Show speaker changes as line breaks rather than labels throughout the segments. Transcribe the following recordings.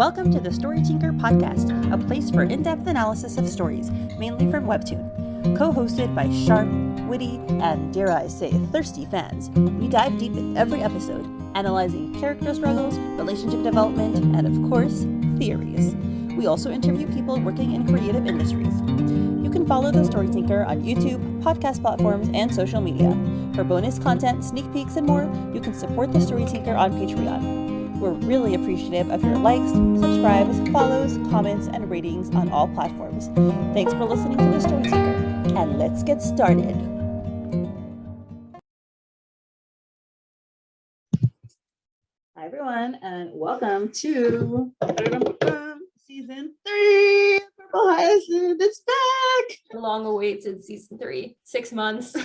Welcome to the Story Tinker podcast, a place for in-depth analysis of stories, mainly from Webtoon. Co-hosted by sharp, witty, and dare I say, thirsty fans, we dive deep in every episode, analyzing character struggles, relationship development, and of course, theories. We also interview people working in creative industries. You can follow the Story Tinker on YouTube, podcast platforms, and social media. For bonus content, sneak peeks, and more, you can support the Story Tinker on Patreon. We're really appreciative of your likes, subscribes, follows, comments, and ratings on all platforms. Thanks for listening to the Story Tinker, and let's get started. Hi everyone, and welcome to season 3 of Purple Hyacinth. It's back!
The long-awaited season 3. 6 months.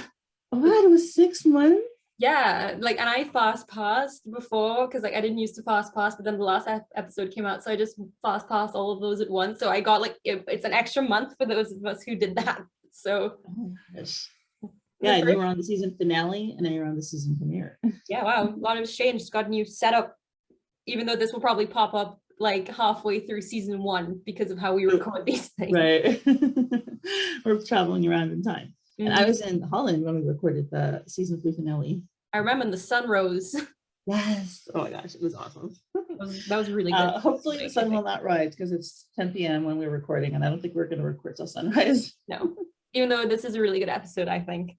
Oh my god, it was 6 months?
Yeah, and I fast passed before because I didn't used to fast pass, but then the last episode came out, so I just fast passed all of those at once. So I got it's an extra month for those of us who did that. So
oh my gosh. Yeah, and you were on the season finale, and then you were on the season premiere.
Yeah, wow, a lot has changed. Got a new setup, even though this will probably pop up halfway through season 1 because of how we record these things.
Right. We're traveling around in time. And I was in Holland when we recorded the season 3 finale.
I remember when the sun rose.
Yes. Oh my gosh, it was awesome.
That was really good.
Hopefully the sun will not rise because it's 10 p.m. when we're recording, and I don't think we're going to record till sunrise.
No, even though this is a really good episode, I think.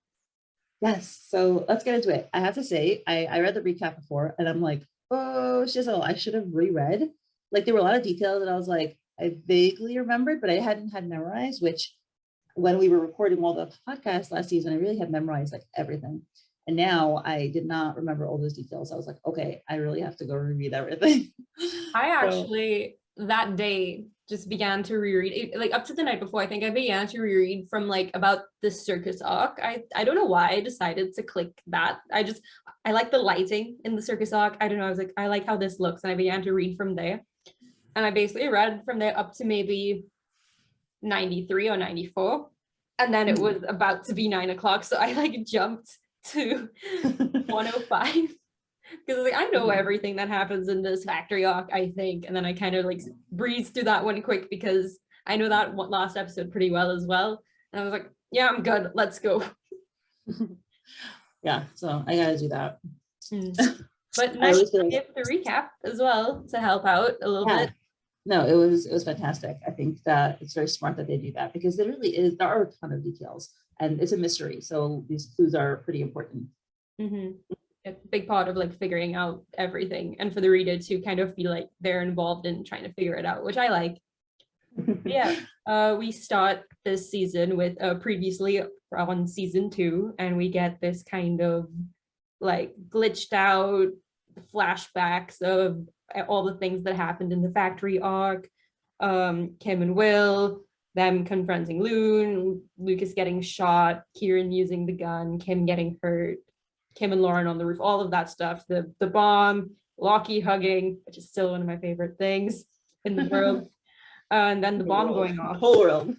Yes. So let's get into it. I have to say, I read the recap before, and I'm like, oh, shizzle, I should have reread. There were a lot of details that I was like, I vaguely remembered, but I hadn't had memorized, which when we were recording all the podcasts last season, I really had memorized everything. And now I did not remember all those details. I was like, okay, I really have to go reread everything.
I actually, that day, just began to reread it, up to the night before. I think I began to reread from about the circus arc. I don't know why I decided to click that. I like the lighting in the circus arc. I don't know. I was like, I like how this looks. And I began to read from there. And I basically read from there up to maybe 93 or 94, and then it was about to be 9 o'clock, so I jumped to 105 because I know everything that happens in this factory arc, I think, and then I kind of breezed through that one quick because I know that last episode pretty well as well, and I was like, yeah, I'm good, let's go.
Yeah, so I gotta do that.
But nice to give the recap as well to help out a little bit.
No, it was fantastic. I think that it's very smart that they do that because there are a ton of details and it's a mystery. So these clues are pretty important.
Mm-hmm. A big part of figuring out everything, and for the reader to kind of feel like they're involved in trying to figure it out, which I like. Yeah, we start this season with previously on season 2, and we get this kind of glitched out flashbacks of all the things that happened in the factory arc. Kim and Will, them confronting Lune, Lukas getting shot, Kieran using the gun, Kim getting hurt, Kim and Lauren on the roof, all of that stuff. The bomb, Lockie hugging, which is still one of my favorite things in the world. And then the bomb going off.
The whole world.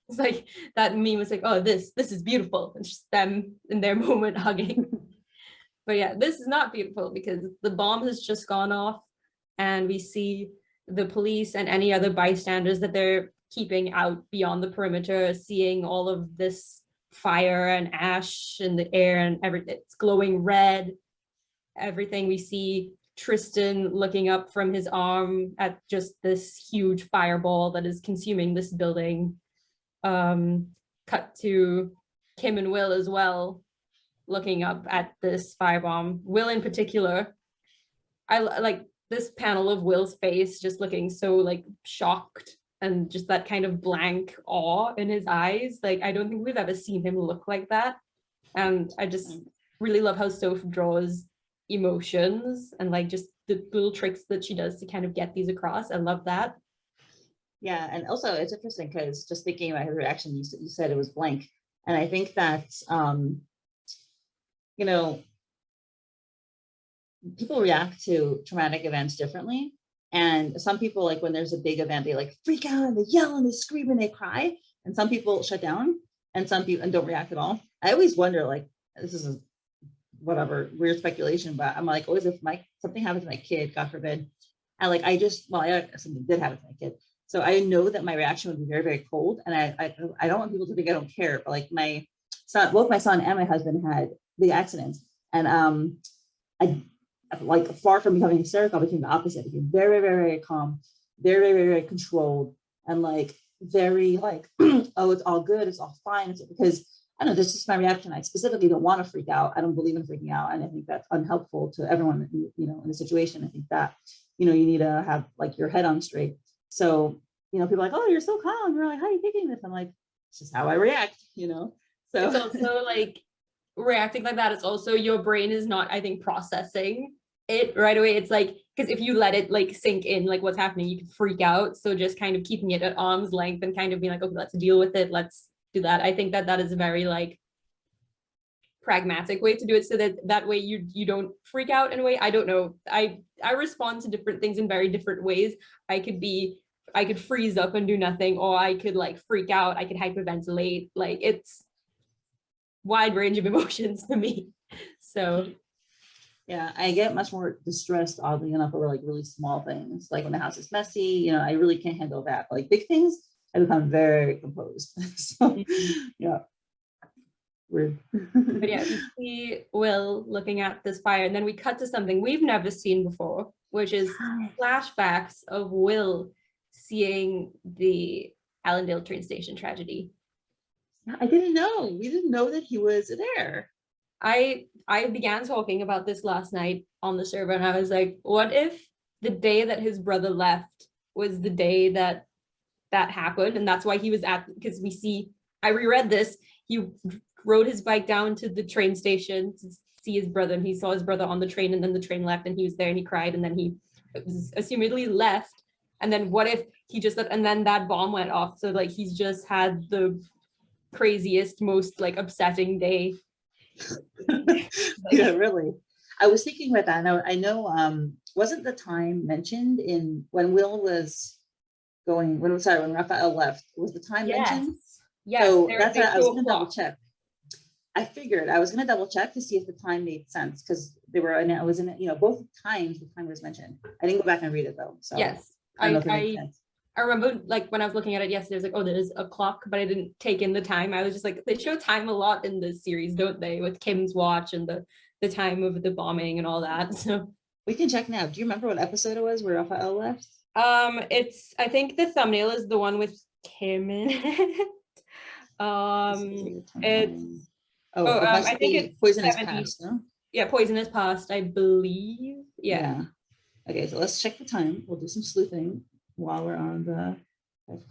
It's that meme was oh, this is beautiful. It's just them in their moment hugging. But yeah, this is not beautiful because the bomb has just gone off, and we see the police and any other bystanders that they're keeping out beyond the perimeter, seeing all of this fire and ash in the air and everything. It's glowing red. Everything. We see Tristan looking up from his arm at just this huge fireball that is consuming this building. Cut to Kim and Will as well, looking up at this firebomb. Will in particular, I like this panel of Will's face just looking so shocked, and just that kind of blank awe in his eyes. I don't think we've ever seen him look like that, and I just really love how Soph draws emotions and just the little tricks that she does to kind of get these across. I love that.
Yeah, and also it's interesting because just thinking about his reaction, you said it was blank, and I think that people react to traumatic events differently. And some people, when there's a big event, they freak out and they yell and they scream and they cry. And some people shut down, and some people don't react at all. I always wonder, this is whatever weird speculation, but I'm always if something happens to my kid, God forbid,
And like, I something did happen to my kid. So I know that my reaction would be very, very cold. And I don't want people to think I don't care, but like my son, both my son and my husband had big accidents. And I, like, far from becoming hysterical, I became the opposite. I became very, very, very calm, very, very, very controlled, and like very like, oh, it's all good, it's all fine. Because I don't know, that's just my reaction. I specifically don't want to freak out. I don't believe in freaking out. And I think that's unhelpful to everyone, you know, in the situation. I think that, you know, you need to have like your head on straight. So, you know, people are like, oh, you're so calm. You're like, how are you taking this? I'm like, it's just how I react, you know? So
it's also like reacting like that. It's also your brain is not, I think, processing it right away. It's like, because if you let it like sink in, like what's happening, you can freak out. So just kind of keeping it at arm's length and kind of being like, okay, let's deal with it. Let's do that. I think that that is a very like pragmatic way to do it, so that way you don't freak out in a way. I don't know. I respond to different things in very different ways. I could freeze up and do nothing, or I could like freak out. I could hyperventilate. Like it's wide range of emotions for me. So
yeah, I get much more distressed, oddly enough, over like really small things. Like when the house is messy, you know, I really can't handle that. But like big things, I become very composed. So yeah. Weird.
but yeah, we see Will looking at this fire, and then we cut to something we've never seen before, which is flashbacks of Will seeing the Allendale train station tragedy.
I didn't know. We didn't know that he was there.
I began talking about this last night on the server, and I was like, what if the day that his brother left was the day that happened, and that's why he was at, because we see, I reread this, he rode his bike down to the train station to see his brother, and he saw his brother on the train, and then the train left, and he was there and he cried, and then he was assumedly left. And then what if he just left, and then that bomb went off? So like he's just had the craziest, most like upsetting day.
Yeah, really. I was thinking about that. I know wasn't the time mentioned in when Will was going, when Raphael left, was the time mentioned?
Yes,
so that's why I was gonna double check. I figured I was going to double check to see if the time made sense, because they were, and it was in, you know, both times the time was mentioned. I didn't go back and read it though. So
yes, I remember like when I was looking at it yesterday, I was like, oh, there's a clock, but I didn't take in the time. I was just like, they show time a lot in this series, don't they? With Kim's watch and the time of the bombing and all that. So
we can check now. Do you remember what episode it was where Raphael left?
It's, I think the thumbnail is the one with Kim in it. It's I think it's
Poisonous Past, no?
Yeah, Poisonous Past, I believe. Yeah.
Okay, so let's check the time. We'll do some sleuthing while we're on the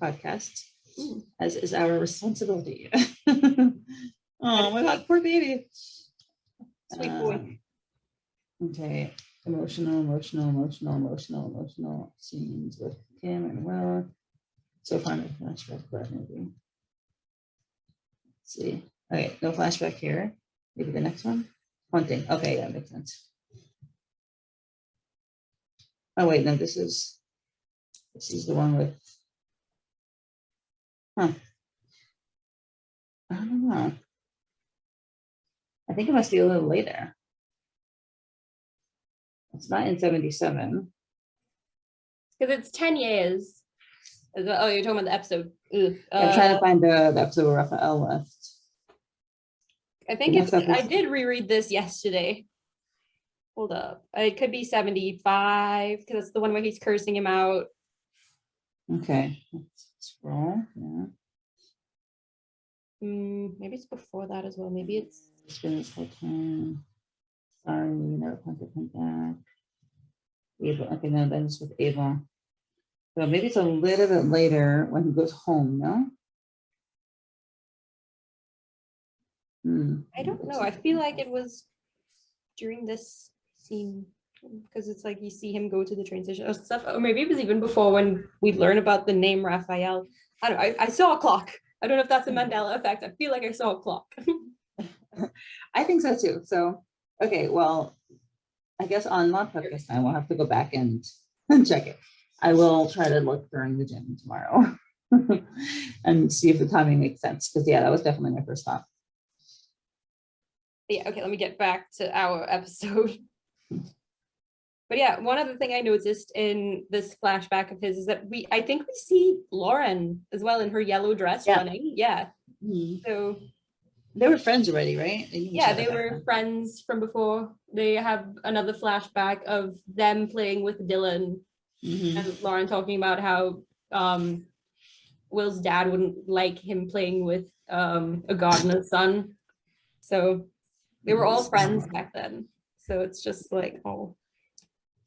podcast, as is our responsibility. Oh my God, poor baby.
Sweet boy.
Okay, emotional scenes with Kim and Will. So far, no flashback, but maybe. Let's see. Okay, no flashback here. Maybe the next one. Haunting. Okay, that makes sense. Oh wait, no, this is the one with. Huh. I don't know. I think it must be a little later. It's not in 77.
Because it's 10 years. Oh, you're talking about the episode.
I'm trying to find the episode where Raphael left.
I think it's, I did reread this yesterday. Hold up. It could be 75, because it's the one where he's cursing him out.
Okay. Let's scroll. Yeah.
Maybe it's before that as well. Maybe it's
been this whole time. Sorry, never come back. Ava. Okay, no, then it's with Ava. So maybe it's a little bit later when he goes home, no?
I don't know. I feel like it was during this scene, because it's like you see him go to the train station or stuff, or maybe it was even before when we learn about the name Raphael. I don't know. I saw a clock. I don't know if that's a Mandela effect. I feel like I saw a clock.
I think so too. So, okay, well, I guess on my podcast time, we'll have to go back and check it. I will try to look during the gym tomorrow and see if the timing makes sense. Because yeah, that was definitely my first thought.
Yeah, okay, let me get back to our episode. But yeah, one other thing I noticed in this flashback of his is that I think we see Lauren as well in her yellow dress running. Yeah. So
they were friends already, right?
They were friends from before. They have another flashback of them playing with Dylan and Lauren talking about how Will's dad wouldn't like him playing with a gardener's son. So they were all friends back then. So it's just like, oh,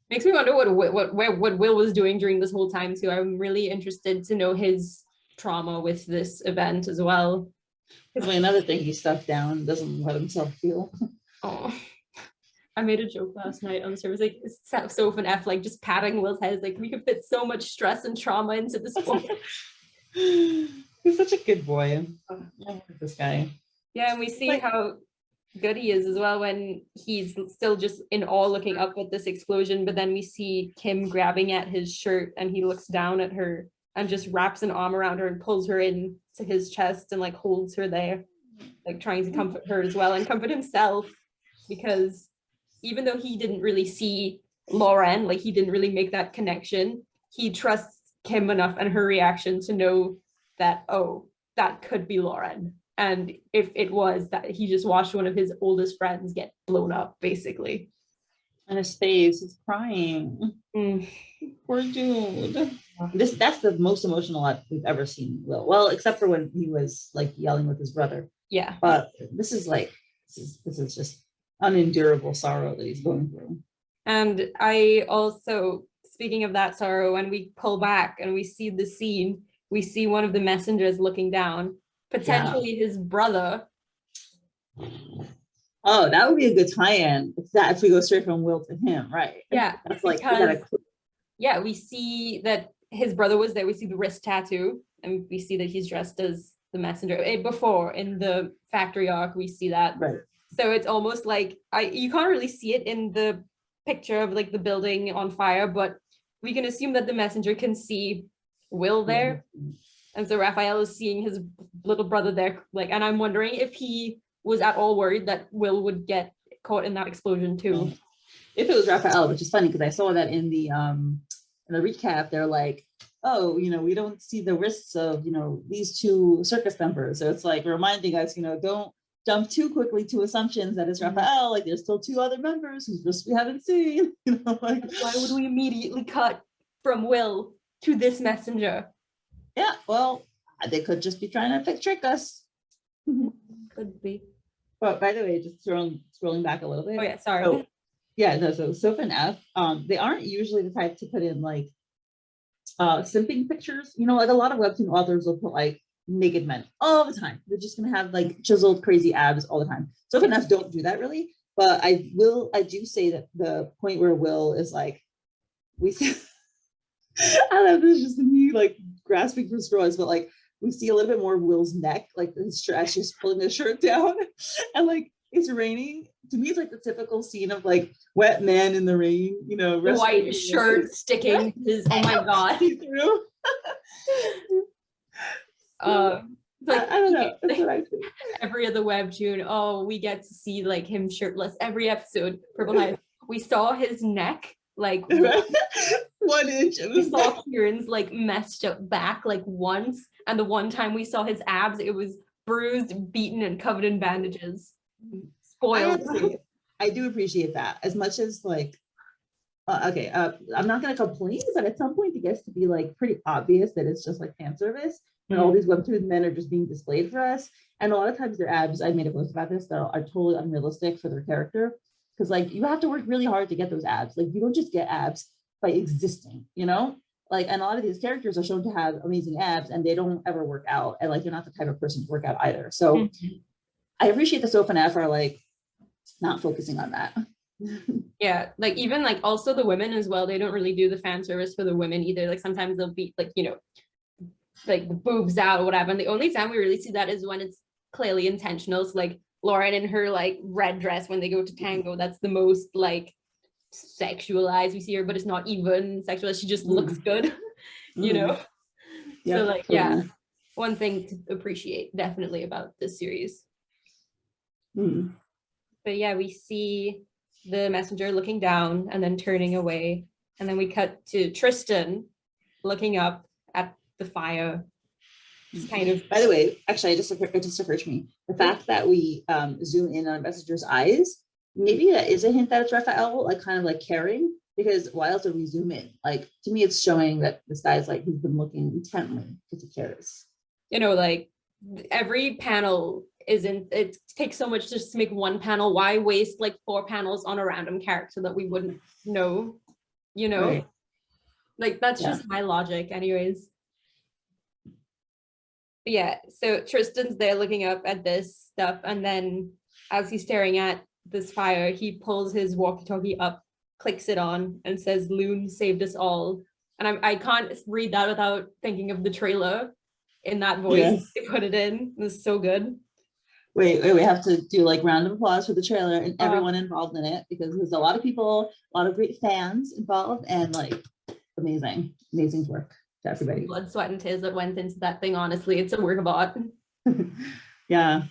makes me wonder what Will was doing during this whole time too. I'm really interested to know his trauma with this event as well.
Another thing he stuffed down, doesn't let himself feel.
Oh, I made a joke last night on the service, like 𝗿𝗵𝗀𝗀, like just patting Will's head. It's like we could fit so much stress and trauma into this boy.
He's such a good boy. I like this guy.
Yeah, and we see how good he is as well when he's still just in awe looking up at this explosion, but then we see Kim grabbing at his shirt and he looks down at her and just wraps an arm around her and pulls her in to his chest and like holds her there, like trying to comfort her as well and comfort himself, because even though he didn't really see Lauren, like he didn't really make that connection, he trusts Kim enough and her reaction to know that, oh, that could be Lauren. And if it was, that he just watched one of his oldest friends get blown up, basically.
And his face is crying. Poor dude. That's the most emotional we've ever seen Will. Well, except for when he was like yelling with his brother.
Yeah.
But this is just unendurable sorrow that he's going through.
And I also, speaking of that sorrow, when we pull back and we see the scene, we see one of the messengers looking down, potentially his brother.
Oh, that would be a good tie-in if we go straight from Will to him, right?
Yeah,
that's like
we see that his brother was there. We see the wrist tattoo, and we see that he's dressed as the messenger. Before in the factory arc, we see that.
Right.
So it's almost like you can't really see it in the picture of like the building on fire, but we can assume that the messenger can see Will there. And so Raphael is seeing his little brother there, like, and I'm wondering if he was at all worried that Will would get caught in that explosion too.
If it was Raphael, which is funny because I saw that in the recap, they're like, oh, we don't see the risks of, these two circus members. So it's like reminding us, don't jump too quickly to assumptions that it's Raphael. Like there's still two other members whose risks we haven't seen. Like
why would we immediately cut from Will to this messenger?
Yeah, well, they could just be trying to trick us.
Could be.
But by the way, just scrolling back a little bit.
Oh yeah, sorry.
So Soph and F, they aren't usually the type to put in like simping pictures. Like a lot of webtoon authors will put like naked men all the time. They're just gonna have like chiseled crazy abs all the time. Soph and F don't do that really, but I do say that the point where Will is like, we see I love this, just me like grasping for straws, but like we see a little bit more of Will's neck, like his stretch, just pulling his shirt down, and like it's raining. To me, it's like the typical scene of like wet man in the rain,
the white shirt sticking his, oh my god. Like,
I don't know. That's what I think.
Every other webtoon, we get to see like him shirtless every episode. 𝗵𝗲𝗱𝗆. We saw his neck like
1 inch.
We saw Kieran's like messed up back like once, and the one time we saw his abs, it was bruised, beaten, and covered in bandages. Spoiled.
I do appreciate that as much as like I'm not going to complain, but at some point it gets to be like pretty obvious that it's just like fan service when all these webtoon men are just being displayed for us, and a lot of times their abs, I made a post about this, that are totally unrealistic for their character, because like you have to work really hard to get those abs. Like you don't just get abs by existing, like, and a lot of these characters are shown to have amazing abs and they don't ever work out, and like you're not the type of person to work out either. So I appreciate the Soph and F are like not focusing on that.
Yeah, like even like also the women as well, they don't really do the fan service for the women either. Like sometimes they'll be like, like the boobs out or whatever, and the only time we really see that is when it's clearly intentional. So like Lauren in her like red dress when they go to tango, that's the most like sexualized we see her, but it's not even sexualized, she just looks good.
Yeah,
so like totally. One thing to appreciate definitely about this series. But yeah, we see the messenger looking down and then turning away. And then we cut to Tristan looking up at the fire. It's kind of.
By the way, actually, it just occurred to me, the fact that we zoom in on messenger's eyes, maybe that is a hint that it's Raphael, like kind of like caring, because why else would we zoom in? Like, to me, it's showing that this guy's like, he's been looking intently because he cares.
You know, like every panel isn't, it takes so much just to make one panel. Why waste like 4 panels on a random character that we wouldn't know, you know?
Right.
Like, that's just my logic anyways. But yeah, so Tristan's there looking up at this stuff, and then as he's staring at this fire, he pulls his walkie-talkie up, clicks it on, and says, "Lune saved us all." And I can't read that without thinking of the trailer in that voice. They put it in. It was so good.
Wait, we have to do like round of applause for the trailer and everyone involved in it, because there's a lot of people, a lot of great fans involved, and like amazing work to everybody.
Blood, sweat, and tears that went into that thing. Honestly, it's a work of art.
Yeah,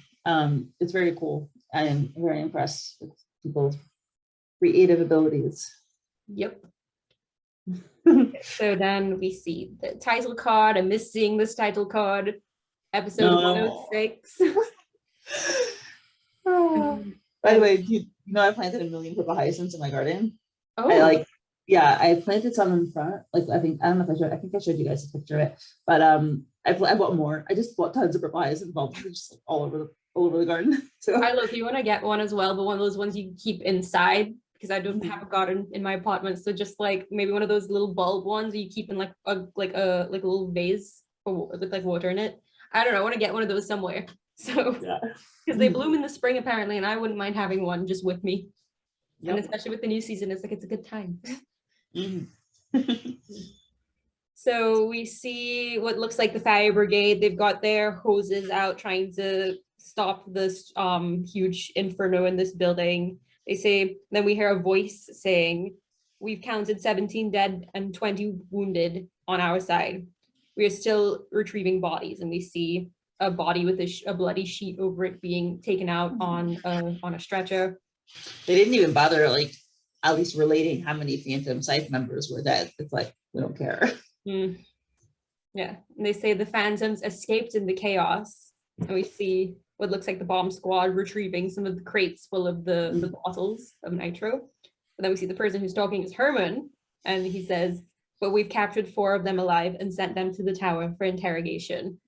it's very cool. I am very impressed with people's creative abilities.
Yep. So then we see the title card. I'm missing this title card. Episode 106.
By the way, you know, I planted 1,000,000 purple hyacinths in my garden.
Oh,
I planted some in front. Like, I think I showed you guys a picture of it, but I bought more. I just bought tons of purple hyacinth bulbs, just like, all over the garden. So
I love you want to get one as well, but one of those ones you keep inside, because I don't have a garden in my apartment. So just like maybe one of those little bulb ones you keep in like a little vase with like water in it. I don't know. I want to get one of those somewhere. So because they bloom in the spring apparently, and I wouldn't mind having one just with me. And especially with the new season, it's like it's a good time. So we see what looks like the fire brigade. They've got their hoses out trying to stop this huge inferno in this building. They say, then we hear a voice saying, "We've counted 17 dead and 20 wounded on our side. We are still retrieving bodies." And we see a body with a bloody sheet over it being taken out on a stretcher.
They didn't even bother like at least relating how many Phantom Scythe members were dead. It's like, we don't care.
Yeah, and they say the Phantoms escaped in the chaos, and we see what looks like the bomb squad retrieving some of the crates full of the bottles of nitro. And then we see the person who's talking is Hermann, and he says, "But we've captured 4 of them alive and sent them to the tower for interrogation."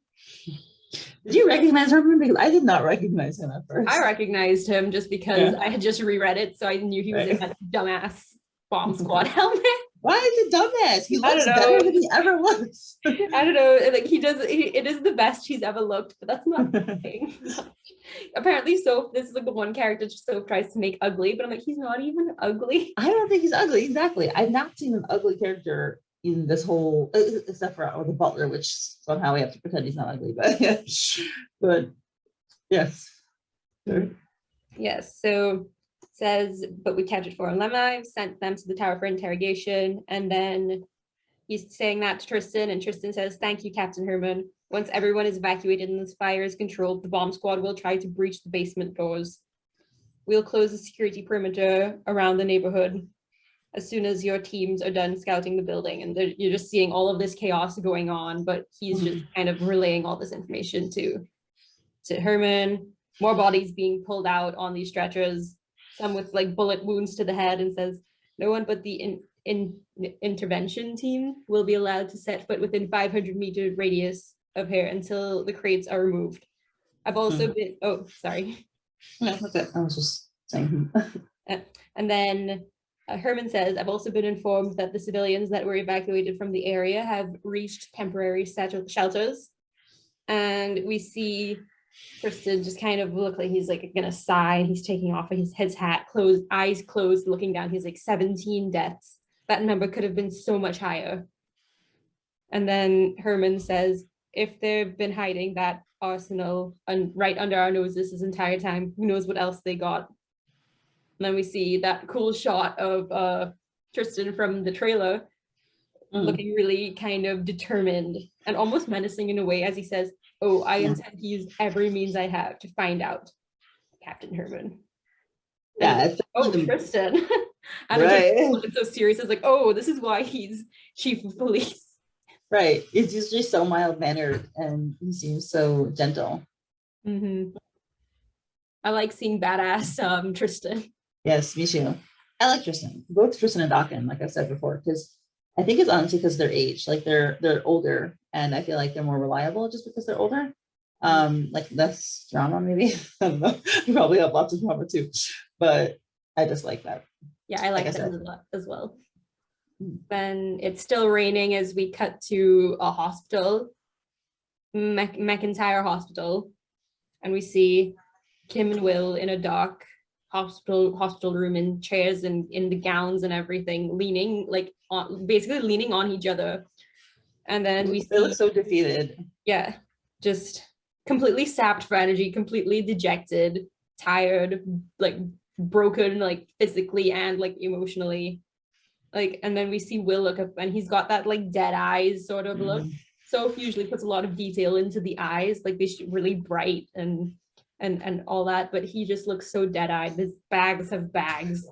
Did you recognize Hermann? Because I did not recognize him at first.
I recognized him just because I had just reread it, so I knew he was in that dumbass bomb squad helmet.
Why is it dumbass? He looks better than he ever looks.
I don't know. Like it is the best he's ever looked, but that's not the thing. Apparently, Soph, this is like the one character Soph tries to make ugly, but I'm like, he's not even ugly.
I don't think he's ugly. Exactly. I've not seen an ugly character in this whole, except for the butler, which somehow we have to pretend he's not ugly. But yeah, but yes. Sure.
Yes. So says, "But we captured 4 alive, sent them to the tower for interrogation." And then he's saying that to Tristan, and Tristan says, "Thank you, Captain Hermann. Once everyone is evacuated and this fire is controlled, the bomb squad will try to breach the basement doors. We'll close the security perimeter around the neighborhood as soon as your teams are done scouting the building." And you're just seeing all of this chaos going on, but he's just kind of relaying all this information to Hermann. More bodies being pulled out on these stretchers, some with like bullet wounds to the head, and says, "No one but the intervention team will be allowed to set foot within 500-meter radius of here until the crates are removed. I've also been," oh, sorry.
No, okay. I was just saying.
And then Hermann says, "I've also been informed that the civilians that were evacuated from the area have reached temporary shelters." And we see Tristan just kind of look like he's like gonna sigh. He's taking off his hat, eyes closed, looking down. He's like, 17 deaths. That number could have been so much higher. And then Hermann says, "If they've been hiding that arsenal right under our noses this entire time, who knows what else they got." And then we see that cool shot of Tristan from the trailer looking really kind of determined and almost menacing in a way, as he says, "Oh, I intend to use every means I have to find out Captain Hermann."
Yeah, it's
oh,
definitely
Tristan. And
right.
it's so serious. It's like, oh, this is why he's chief of police.
Right. It's usually so mild mannered and he seems so gentle.
Mm-hmm. I like seeing badass Tristan.
Yes, me too. I like Tristan. Both Tristan and Dakin, like I've said before, because I think it's honestly because their age, like they're older, and I feel like they're more reliable just because they're older. Like less drama, maybe. I don't know. You probably have lots of drama too, but I just like that.
Yeah, I like
I
that
said.
a lot as well. Then it's still raining as we cut to a hospital, McIntyre Hospital, and we see Kim and Will in a dark hospital room in chairs and in the gowns and everything, leaning basically leaning on each other. And then we
They look so defeated.
Yeah, just completely sapped for energy, completely dejected, tired, like broken, like physically and like emotionally. Like, and then we see Will look up and he's got that like dead eyes sort of look. Soph usually puts a lot of detail into the eyes, like they should really bright and all that, but he just looks so dead-eyed. His bags have bags,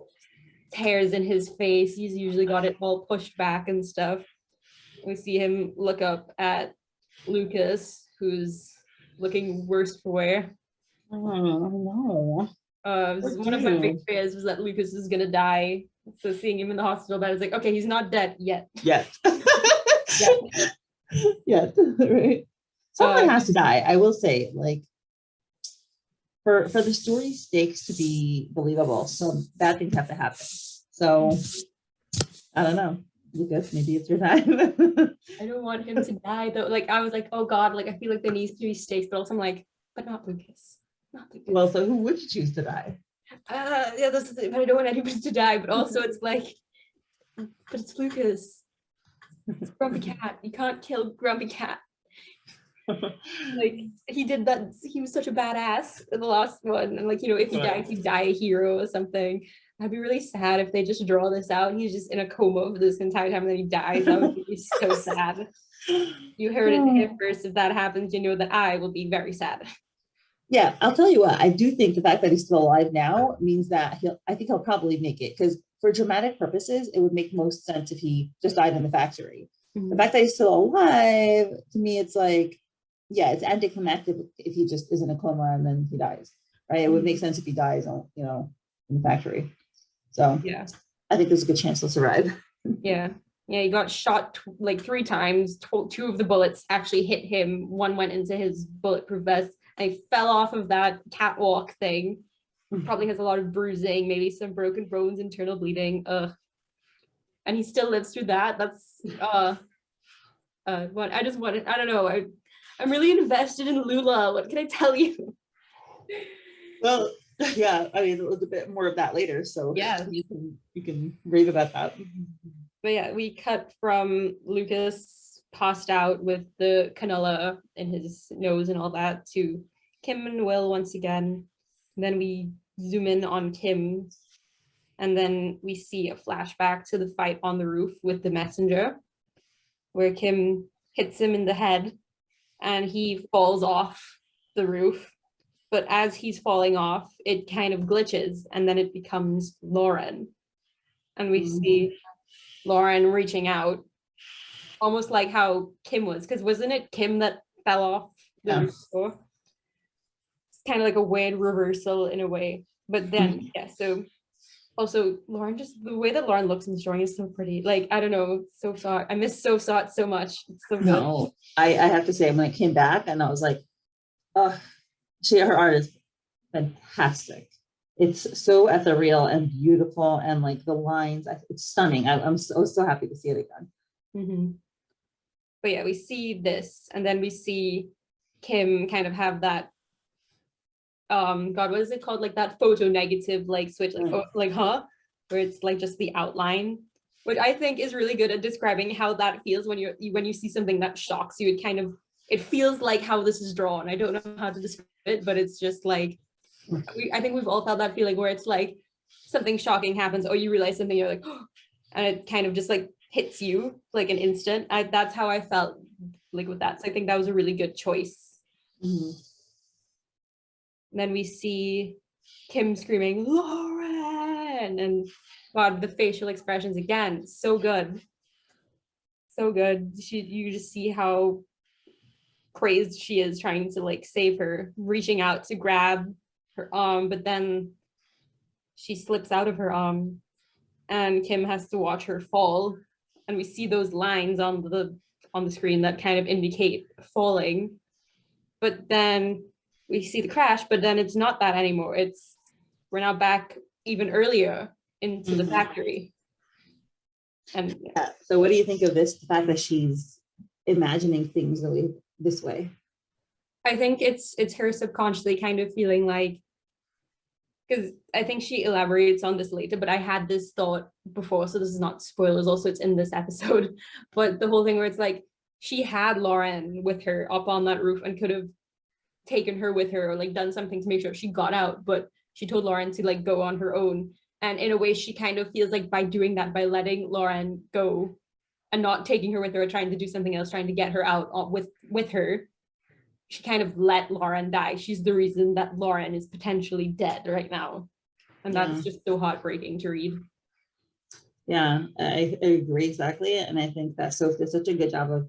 tears in his face. He's usually got it all pushed back and stuff. We see him look up at Lukas, who's looking worse for wear.
Oh no.
One of my big fears was that Lukas was gonna die. So seeing him in the hospital bed, I was like, okay, he's not dead yet.
Yet. Yet. Right. Someone has to die. I will say, like, for the story stakes to be believable, some bad things have to happen. So I don't know. Lukas, maybe it's your time.
I don't want him to die though. Like I was like, oh God, like I feel like there needs to be stakes, but also I'm like, but not Lukas. Not Lukas.
Well, so who would you choose to die?
Yeah, that's the thing. But I don't want anybody to die. But also it's like, but it's Lukas. It's Grumpy Cat. You can't kill Grumpy Cat. Like he did that. He was such a badass in the last one. And like, you know, if he died, he'd die a hero or something. I'd be really sad if they just draw this out. He's just in a coma for this entire time and then he dies. That would be so sad. You heard it here first. If that happens, you know that I will be very sad.
Yeah, I'll tell you what, I do think the fact that he's still alive now means that I think he'll probably make it, because for dramatic purposes, it would make most sense if he just died in the factory. The fact that he's still alive, to me, it's like, yeah, it's anticlimactic if he just is in a coma and then he dies, right? It would make sense if he dies, you know, in the factory. So
yeah,
I think there's a good chance he'll survive.
Yeah, he got shot like 3 times. 2 of the bullets actually hit him. 1 went into his bulletproof vest. And he fell off of that catwalk thing. Probably has a lot of bruising, maybe some broken bones, internal bleeding. And he still lives through that. That's what I just wanted. I don't know. I'm really invested in Lila. What can I tell you?
Well, yeah, I mean, a little bit more of that later. So
yeah,
you can rave about that.
But yeah, we cut from Lukas passed out with the cannula in his nose and all that to Kim and Will once again. And then we zoom in on Kim, and then we see a flashback to the fight on the roof with the messenger, where Kim hits him in the head and he falls off the roof. But as he's falling off, it kind of glitches and then it becomes Lauren. And we see Lauren reaching out, almost like how Kim was, because wasn't it Kim that fell off the roof before? It's kind of like a weird reversal in a way. But then, yeah, so also Lauren, just the way that Lauren looks in the story is so pretty. Like, I don't know, Soph. I miss Soph so much. It's so good.
No, I have to say, when I came back and I was like, oh, her art is fantastic. It's so ethereal and beautiful, and like the lines, it's stunning. I'm so happy to see it again.
But yeah, we see this, and then we see Kim kind of have that God, what is it called, like that photo negative like switch, like where it's like just the outline, which I think is really good at describing how that feels when you see something that shocks you. It feels like how this is drawn. I don't know how to describe it, but it's just like, I think we've all felt that feeling where it's like something shocking happens, or you realize something, you're like, oh, and it kind of just like hits you like an instant. That's how I felt like with that. So I think that was a really good choice. And then we see Kim screaming, Lauren. again. And God, the facial expressions again, so good. So good. You just see how crazed she is trying to like save her, reaching out to grab her arm, but then she slips out of her arm and Kim has to watch her fall. And we see those lines on the screen that kind of indicate falling. But then we see the crash, but then it's not that anymore. We're now back even earlier into the factory. And
yeah. So what do you think of this, the fact that she's imagining things really this way?
I think it's her subconsciously kind of feeling like, because I think she elaborates on this later, but I had this thought before, so this is not spoilers, also it's in this episode, but the whole thing where it's like, she had Lauren with her up on that roof and could have taken her with her or like done something to make sure she got out, but she told Lauren to like go on her own. And in a way, she kind of feels like by doing that, by letting Lauren go and not taking her with her or trying to do something else, trying to get her out with her, she kind of let Lauren die. She's the reason that Lauren is potentially dead right now. And that's just so heartbreaking to read.
Yeah, I agree exactly. And I think that Soph did such a good job of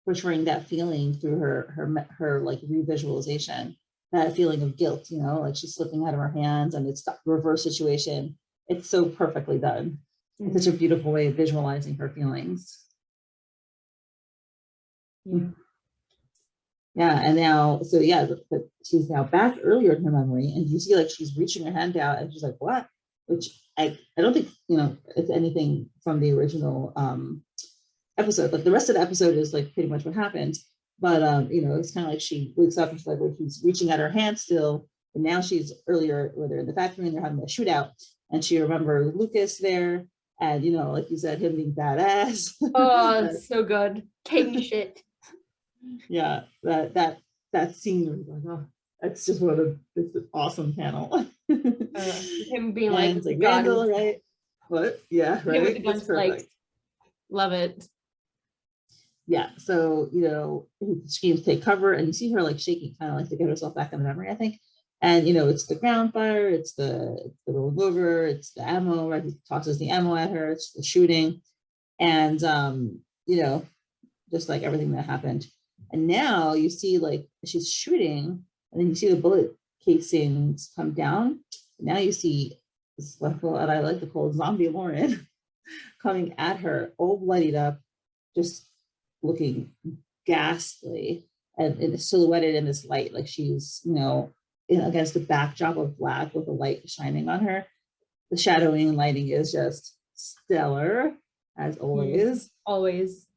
portraying that feeling through her like revisualization, that feeling of guilt, you know, like she's slipping out of her hands and it's the reverse situation. It's so perfectly done. It's such a beautiful way of visualizing her feelings. Yeah, and now, so yeah, but she's now back earlier in her memory, and you see like she's reaching her hand out, and she's like, "What?" Which I don't think, you know, it's anything from the original episode. Like the rest of the episode is like pretty much what happened, but you know, it's kind of like she wakes up and she's like, well, she's reaching at her hand still, and now she's earlier where they're in the factory and they're having a shootout, and she remembers Lukas there, and you know, like you said, him being badass.
Oh, so good, king shit.
Yeah, that scene was like, oh, that's just one of it's an awesome panel.
Him being
and
like,
like
God,
Randall, right? What? Yeah, right.
With the guns, like, love it.
Yeah, so you know, she can take cover, and you see her like shaking, kind of like to get herself back in the memory, I think. And you know, it's the ground fire, it's the revolver, it's the ammo, right? He tosses the ammo at her, it's the shooting, and you know, just like everything that happened. And now you see like she's shooting, and then you see the bullet casings come down. Now you see this, what I like to call zombie Lauren coming at her, all bloodied up, just looking ghastly, and silhouetted in this light, like she's, you know, against the backdrop of black with the light shining on her. The shadowing and lighting is just stellar, as always.
Always.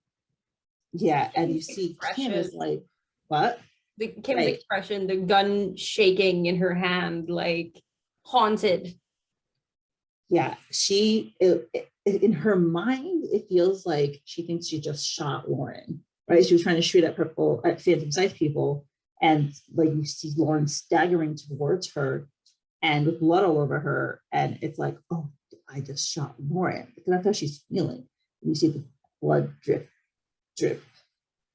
Yeah, and you see Kim is like, what?
Kim's expression, the gun shaking in her hand, like haunted.
Yeah, in her mind, it feels like she thinks she just shot Lauren, right? She was trying to shoot at Phantom Scythe people, and like you see Lauren staggering towards her, and with blood all over her, and it's like, oh, I just shot Lauren, because that's how she's feeling. And you see the blood drip.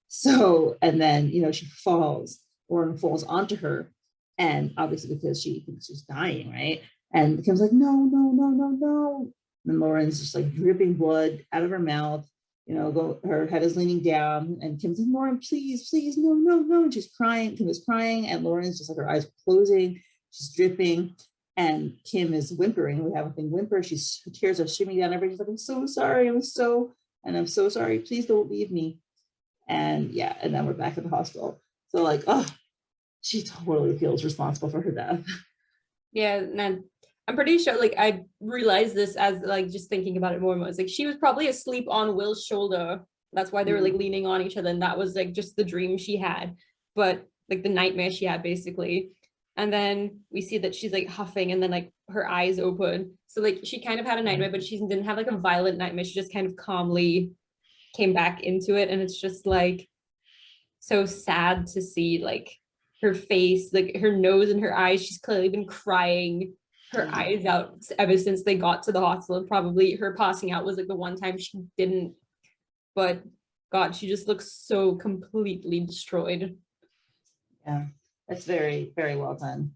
So, and then, you know, she falls, Lauren falls onto her, and obviously because she thinks she's dying, right? And Kim's like, no. And Lauren's just like dripping blood out of her mouth, you know, her head is leaning down, and Kim's like, Lauren, please, no. And she's crying, Kim is crying, and Lauren's just like, her eyes closing, she's dripping, and Kim is whimpering. We have a thing whimper, her tears are streaming down everything. She's like, I'm so sorry, I'm so sorry, please don't leave me. And yeah, and then we're back at the hospital. So like, oh, she totally feels responsible for her death.
Yeah, and I'm pretty sure, like, I realized this as like just thinking about it more and more. It's like she was probably asleep on Will's shoulder. That's why they were like leaning on each other, and that was like just the dream she had, but like the nightmare she had basically. And then we see that she's like huffing, and then like her eyes open. So like she kind of had a nightmare, but she didn't have like a violent nightmare. She just kind of calmly came back into it, and it's just like so sad to see like her face, like her nose and her eyes. She's clearly been crying her eyes out ever since they got to the hospital. Probably her passing out was like the one time she didn't, but God, she just looks so completely destroyed.
Yeah, that's very, very well done.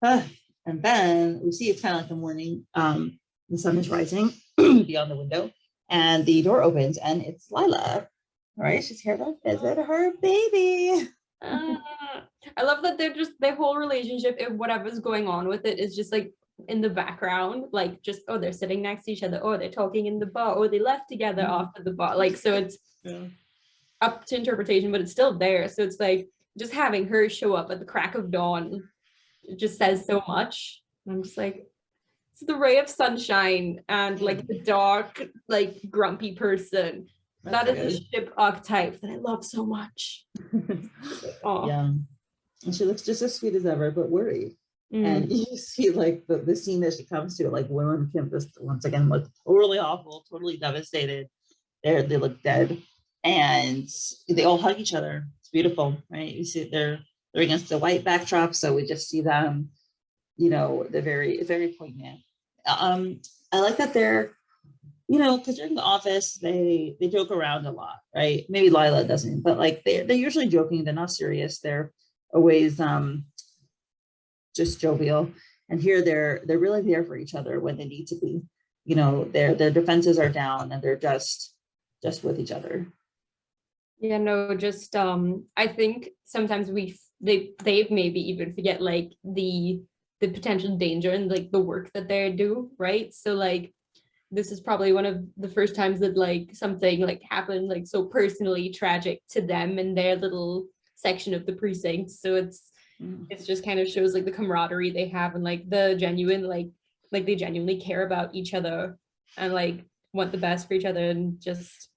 And then we see it's kind of like the morning. the sun is rising beyond the window, and the door opens, and it's Lila. Right, she's here to visit her baby.
I love that they're just their whole relationship, if whatever's going on with it is just like in the background, like just, oh, they're sitting next to each other, oh, they're talking in the bar, or they left together after the bar, like, so it's up to interpretation, but it's still there. So it's like just having her show up at the crack of dawn, it just says so much. And I'm just like, it's the ray of sunshine and like the dark, like grumpy person. That is the ship archetype that I love so much. Oh.
Yeah, and she looks just as sweet as ever, but worried. And you see like the scene that she comes to, like Will and Kim just once again look totally awful, totally devastated. They look dead, and they all hug each other. It's beautiful, right? You see they're against the white backdrop, so we just see them. You know, they're very poignant. I like that they're, you know, because they're in the office, they joke around a lot, right? Maybe Lila doesn't, but like they're usually joking. They're not serious. They're always just jovial. And here they're really there for each other when they need to be. You know, their defenses are down, and they're just with each other.
Yeah, no, just I think sometimes they maybe even forget like the potential danger and like the work that they do, right? So like this is probably one of the first times that like something like happened like so personally tragic to them in their little section of the precinct. So it's just kind of shows like the camaraderie they have, and like the genuine like they genuinely care about each other and like want the best for each other, and just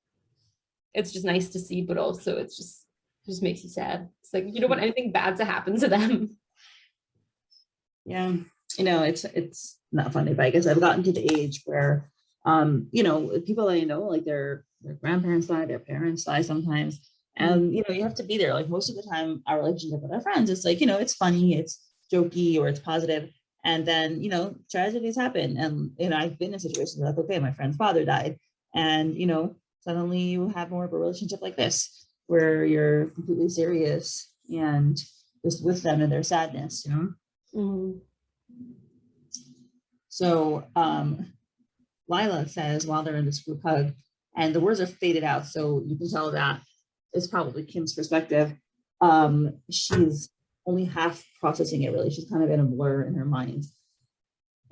it's just nice to see, but also it just makes you sad. It's like you don't want anything bad to happen to them.
Yeah, you know, it's not funny, but I guess I've gotten to the age where you know, people I know, like their grandparents die, their parents die sometimes. And, you know, you have to be there. Like most of the time, our relationship with our friends, it's like, you know, it's funny, it's jokey, or it's positive. And then, you know, tragedies happen. And, you know, I've been in situations like, okay, my friend's father died. And, you know, suddenly you have more of a relationship like this, where you're completely serious and just with them in their sadness, you know? So Lila says, while they're in this group hug, and the words are faded out, so you can tell that it's probably Kim's perspective. She's only half processing it, really. She's kind of in a blur in her mind.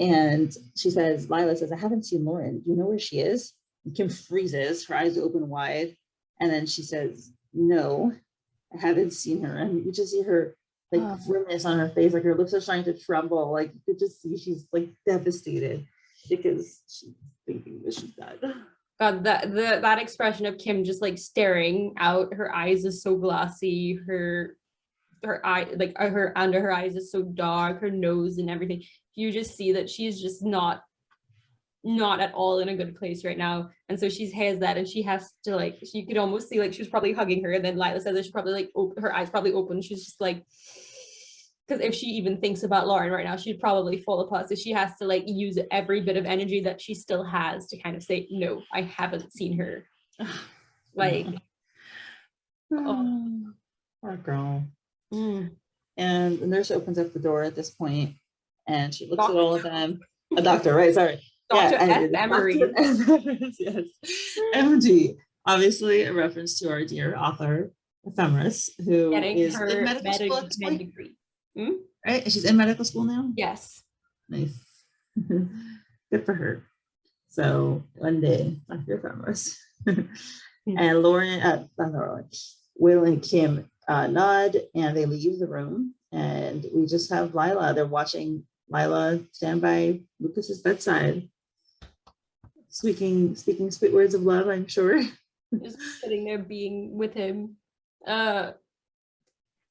And she says, Lila says, I haven't seen Lauren. Do you know where she is? And Kim freezes, her eyes open wide. And then she says, no, I haven't seen her. And you just see her like grimness on her face, like her lips are starting to tremble. Like you could just see she's like devastated because she's thinking that she's dead.
God, that expression of Kim just like staring out, her eyes is so glassy, her eye, like her under her eyes is so dark, her nose and everything. You just see that she's just not at all in a good place right now. And so she has that, and she has to like, you could almost see like she was probably hugging her, and then Lila said that she probably like her eyes probably open. She's just like, because if she even thinks about Lauren right now, she'd probably fall apart. So she has to like use every bit of energy that she still has to kind of say, no, I haven't seen her. Like,
oh, poor girl. And the nurse opens up the door at this point, and she looks at all of them. A doctor, right? Sorry.
Dr. 𝗵𝗻𝗲𝗋.
Yes. MD, obviously a reference to our dear author, 𝗵𝗻𝗲𝗋, who
Getting
is
her
in medical school at this point.
degree.
Right? She's in medical school now?
Yes.
Nice. Good for her. So one day, Dr. 𝗵𝗻𝗋. And Lauren, Will and Kim nod, and they leave the room. And we just have Lila. They're watching Lila stand by Lukas's bedside, speaking sweet words of love, I'm sure.
Just sitting there being with him.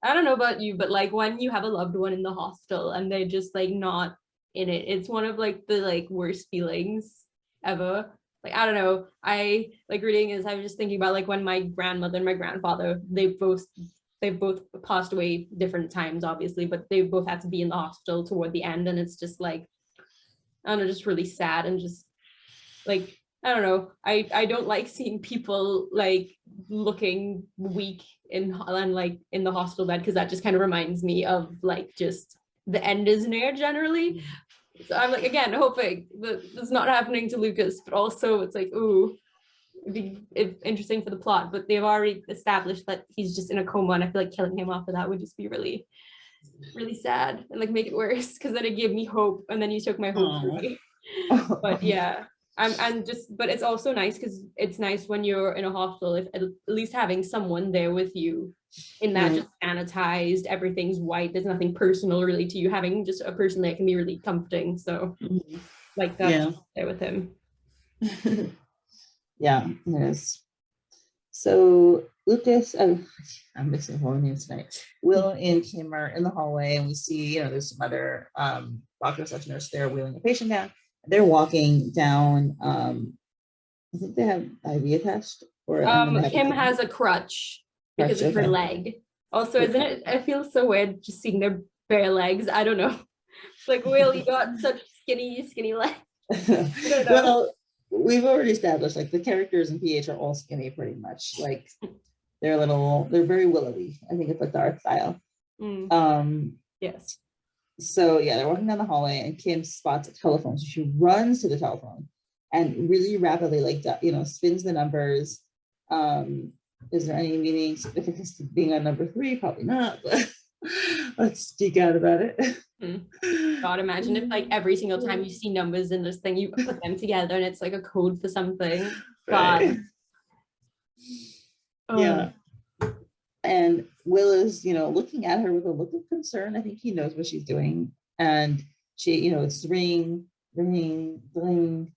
I don't know about you, but like when you have a loved one in the hospital and they're just like not in it, it's one of like the like worst feelings ever. Like, I don't know, I like reading is I was just thinking about like when my grandmother and my grandfather, they've both passed away different times, obviously, but they both had to be in the hospital toward the end. And it's just like, I don't know, just really sad, and just like, I don't know, I don't like seeing people like looking weak and like in the hospital bed, because that just kind of reminds me of like just the end is near generally. So I'm like, again, hoping that it's not happening to Lukas, but also it's like, ooh, it'd be interesting for the plot. But they've already established that he's just in a coma, and I feel like killing him off of that would just be really, really sad and like make it worse, because then it gave me hope, and then you took my hope away. But yeah, I'm just, but it's also nice because it's nice when you're in a hospital, if at least having someone there with you in that just sanitized, everything's white, there's nothing personal really to you, having just a person that can be really comforting. So like that there with him.
Yeah, it is. So Lukas, I'm mixing whole names tonight. Will and Kim are in the hallway, and we see, there's some other doctor/nurse there wheeling a patient down. They're walking down. I think they have IV attached. Or
Kim has a crutch because of her leg. Also, isn't it? I feel so weird just seeing their bare legs. I don't know. It's like, Will, you got such skinny legs.
Well, we've already established like the characters in PH are all skinny pretty much. Like they're very willowy. I think it's like the art style.
Yes.
So yeah, they're walking down the hallway, and Kim spots a telephone. So she runs to the telephone and really rapidly, spins the numbers. Is there any meaning significance to being on number 3? Probably not, but let's speak out about it.
God, imagine if like every single time you see numbers in this thing, you put them together and it's like a code for something. God.
Right. Yeah. And Will is, looking at her with a look of concern. I think he knows what she's doing. And she, it's ring, bling.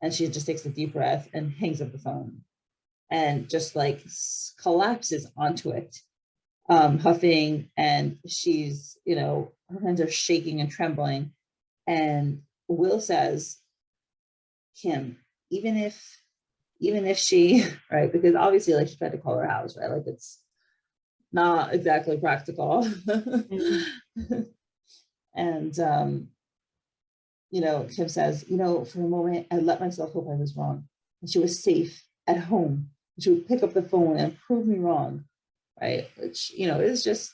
And she just takes a deep breath and hangs up the phone and just like collapses onto it, huffing. And she's, her hands are shaking and trembling. And Will says, Kim, even if she, right, because obviously like she tried to call her house, right? Like it's not exactly practical. And Kim says, for a moment I let myself hope I was wrong, and she was safe at home. She would pick up the phone and prove me wrong, right? Which is just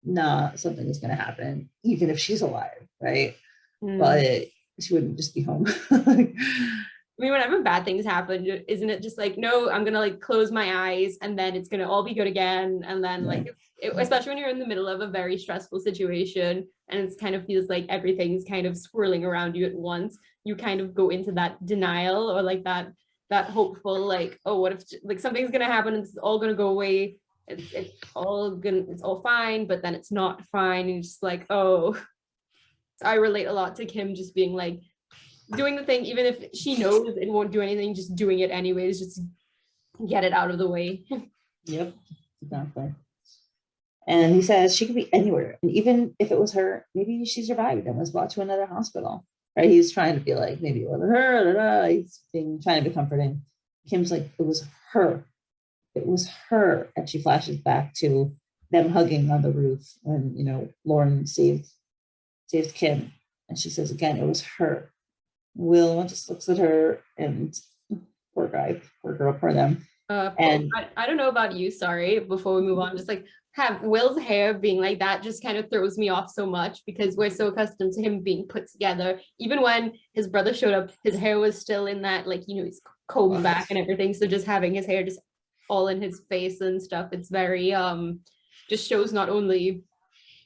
not something that's going to happen, even if she's alive, right? But she wouldn't just be home.
I mean, whenever bad things happen, isn't it just like, no, I'm gonna like close my eyes and then it's gonna all be good again? And then like, especially when you're in the middle of a very stressful situation and it kind of feels like everything's kind of swirling around you at once, you kind of go into that denial or like that hopeful, like, oh, what if like something's gonna happen and it's all gonna go away? It's all fine, but then it's not fine. And you're just like, oh. So I relate a lot to Kim just being like, doing the thing, even if she knows it won't do anything, just doing it anyways, just get it out of the way.
Yep, exactly. And he says she could be anywhere, and even if it was her, maybe she survived and was brought to another hospital, right? He's trying to be like, maybe it wasn't her. He's trying to be comforting. Kim's like, it was her, and she flashes back to them hugging on the roof when Lauren saved Kim, and she says again, it was her. Will just looks at her and poor girl, poor them.
And I don't know about you, sorry, before we move on, just like have Will's hair being like that just kind of throws me off so much, because we're so accustomed to him being put together. Even when his brother showed up, his hair was still in that, like, he's combed back and everything. So just having his hair just all in his face and stuff, it's very just shows not only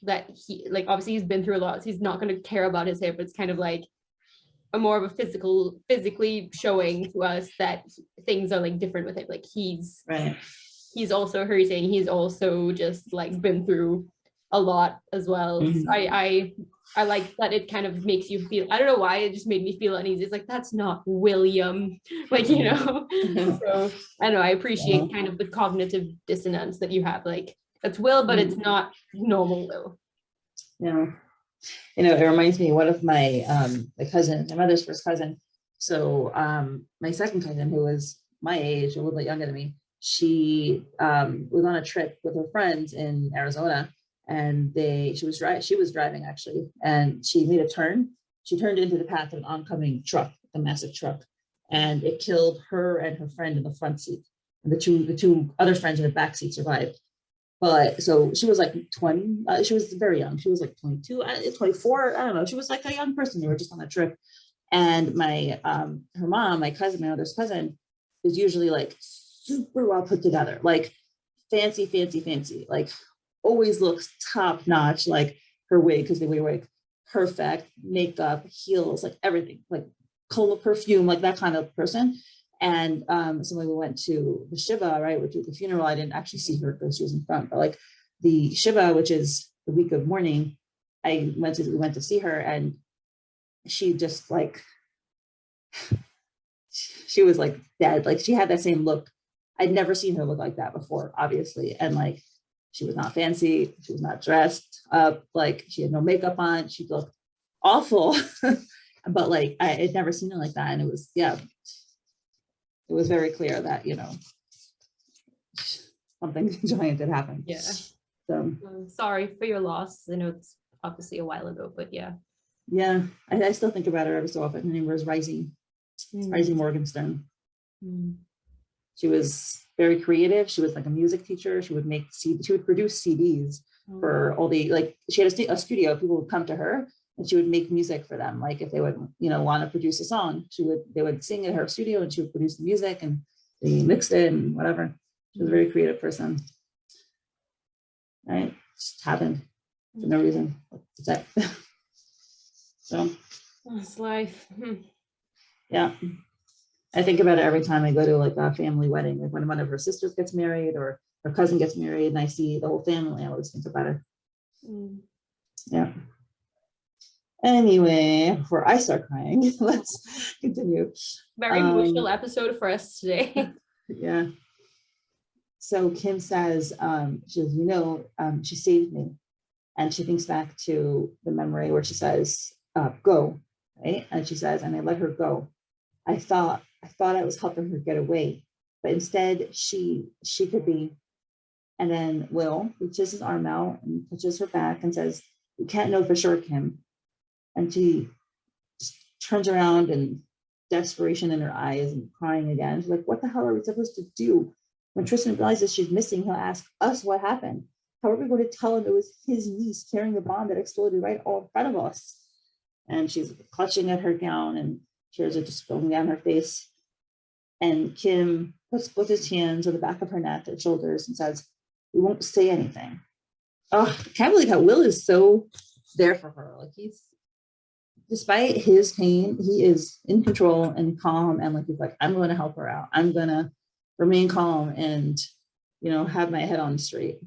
that he, like, obviously he's been through a lot, so he's not going to care about his hair, but it's kind of like a more of a physically showing to us that things are like different with it. Like he's also hurting. He's also just like been through a lot as well. So I like that it kind of makes you feel, I don't know why, it just made me feel uneasy. It's like, that's not William, like, So I don't know, I appreciate kind of the cognitive dissonance that you have. Like, it's Will, but it's not normal Will.
Yeah. It reminds me one of my cousin, my mother's first cousin. So my second cousin, who was my age, a little bit younger than me, she was on a trip with her friends in Arizona, and she was driving actually, and she made a turn. She turned into the path of an oncoming truck, a massive truck, and it killed her and her friend in the front seat. And the two other friends in the back seat survived. but so she was like 20, she was very young. She was like 22, 24. I don't know. She was like a young person. They were just on a trip. And my, her mom, my cousin, my other's cousin, is usually like super well put together, like fancy, like always looks top notch, like her wig, because they wear wig, perfect, makeup, heels, like everything, like coma perfume, like that kind of person. And so when we went to the Shiva, right, which was the funeral, I didn't actually see her because she was in front, but like the Shiva, which is the week of mourning, we went to see her, and she just like, she was like dead. Like she had that same look. I'd never seen her look like that before, obviously. And like, she was not fancy. She was not dressed up. Like she had no makeup on. She looked awful. But like, I had never seen her like that. And it was, yeah, it was very clear that, you know, something giant had happened.
Yeah.
So
sorry for your loss. I know it's obviously a while ago, but yeah.
Yeah, I still think about her every so often. Her name was Rising Morgenstern. She was very creative. She was like a music teacher. She would produce CDs for all the, like, she had a studio. People would come to her and she would make music for them. Like if they would, you know, want to produce a song, they would sing at her studio and she would produce the music and they mixed it and whatever. She was a very creative person. Right? Just happened for no reason. That's it. So
it's life.
Yeah. I think about it every time I go to like a family wedding, like when one of her sisters gets married or her cousin gets married and I see the whole family, I always think about her. Yeah. Anyway, before I start crying, let's continue.
Very emotional episode for us today.
Yeah. So Kim says, she says, you know, she saved me. And she thinks back to the memory where she says, go, right? And she says, and I let her go. I thought I was helping her get away, but instead she could be. And then Will reaches his arm out and touches her back and says, you can't know for sure, Kim. And she just turns around and desperation in her eyes and crying again. She's like, what the hell are we supposed to do? When Tristan realizes she's missing, he'll ask us what happened. How are we going to tell him it was his niece carrying the bomb that exploded right all in front of us? And she's clutching at her gown and tears are just going down her face. And Kim puts both his hands on the back of her neck and shoulders and says, we won't say anything. Oh, I can't believe how Will is so there for her. Like despite his pain, he is in control and calm. And like, he's like, I'm going to help her out. I'm going to remain calm and, you know, have my head on straight.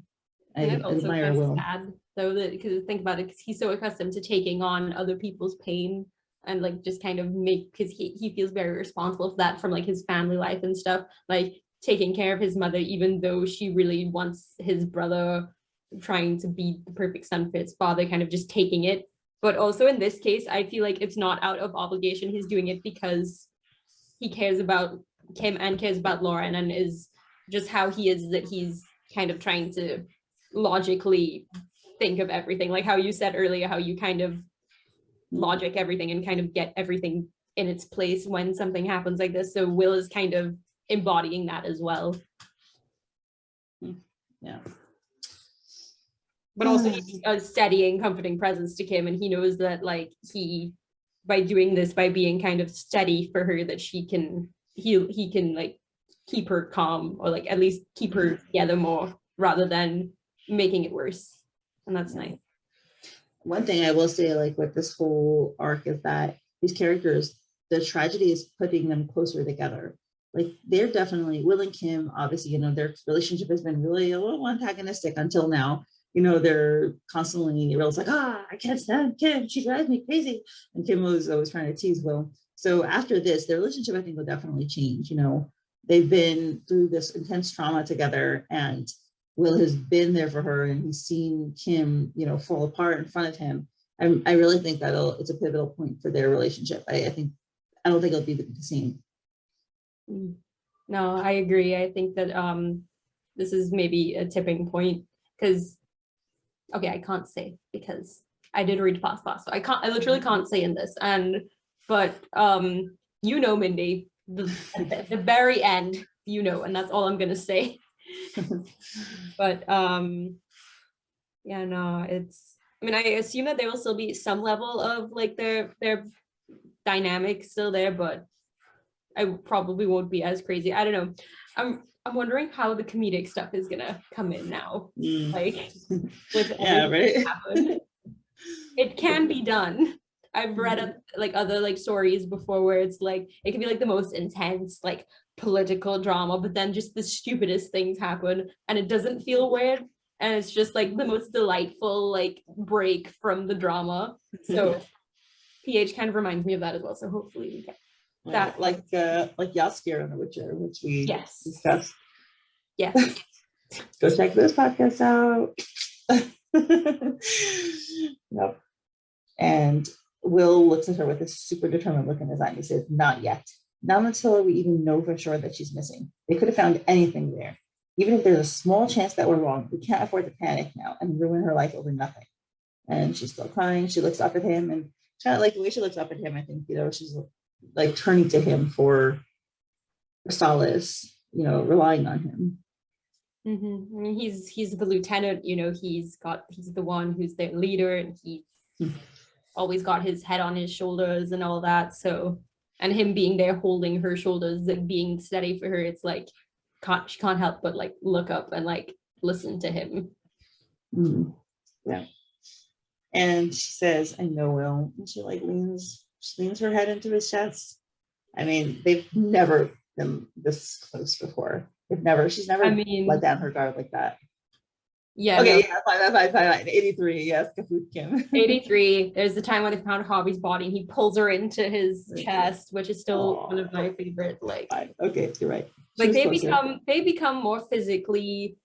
I admire Will.
Sad though, that because think about it, because he's so accustomed to taking on other people's pain and like just kind of because he feels very responsible for that from like his family life and stuff, like taking care of his mother, even though she really wants his brother, trying to be the perfect son for his father, kind of just taking it. But also in this case, I feel like it's not out of obligation. He's doing it because he cares about Kim and cares about Lauren, and is just how he is, that he's kind of trying to logically think of everything, like how you said earlier, how you kind of logic everything and kind of get everything in its place when something happens like this. So Will is kind of embodying that as well.
Yeah.
But also he's a steady and comforting presence to Kim, and he knows that like by doing this, by being kind of steady for her, that he can like keep her calm, or like at least keep her together more rather than making it worse. And that's nice.
One thing I will say, like with this whole arc, is that these characters, the tragedy is putting them closer together. Like they're definitely, Will and Kim, obviously, you know, their relationship has been really a little antagonistic until now. You know, they're constantly, Will's like, I can't stand Kim, she drives me crazy. And Kim was always trying to tease Will. So after this, their relationship, I think, will definitely change. You know, they've been through this intense trauma together, and Will has been there for her, and he's seen Kim, you know, fall apart in front of him. I really think that it's a pivotal point for their relationship. I don't think it'll be the same.
No, I agree. I think that this is maybe a tipping point, because okay, I can't say because I did read 𝗵𝗲𝗀𝗀, so I literally can't say in this. But you know, Mindy, the very end, you know, and that's all I'm gonna say. But yeah, no, I mean, I assume that there will still be some level of like their dynamic still there, but I probably won't be as crazy. I don't know. I'm wondering how the comedic stuff is gonna come in now. Like with
yeah, right.
Happened. It can be done. I've read like other like stories before where it's like it can be like the most intense like political drama, but then just the stupidest things happen and it doesn't feel weird. And it's just like the most delightful like break from the drama. So PH kind of reminds me of that as well. So hopefully we get that.
Like 𝗏𝗂𝗧𝗏 on The Witcher, which we discussed.
Yes.
Go check this podcast out. Yep. And Will looks at her with a super determined look in his eye. He says, not yet. Not until we even know for sure that she's missing. They could have found anything there. Even if there's a small chance that we're wrong, we can't afford to panic now and ruin her life over nothing. And she's still crying. She looks up at him, and kind of like the way she looks up at him, I think, she's like turning to him for solace, relying on him.
I mean, he's the lieutenant, he's the one who's their leader, and he's always got his head on his shoulders and all that. So, and him being there holding her shoulders and being steady for her, it's like she can't help but like look up and like listen to him.
Yeah. And she says, I know, Will. And she like leans her head into his chest. I mean, they've never been this close before. She's never let down her guard like that.
Yeah.
Okay, no. Fine. 83, yes.
83. There's the time when they found Hobby's body and he pulls her into his chest, which is still one of my favorite. Like,
fine. Okay, you're right.
Like they become more physically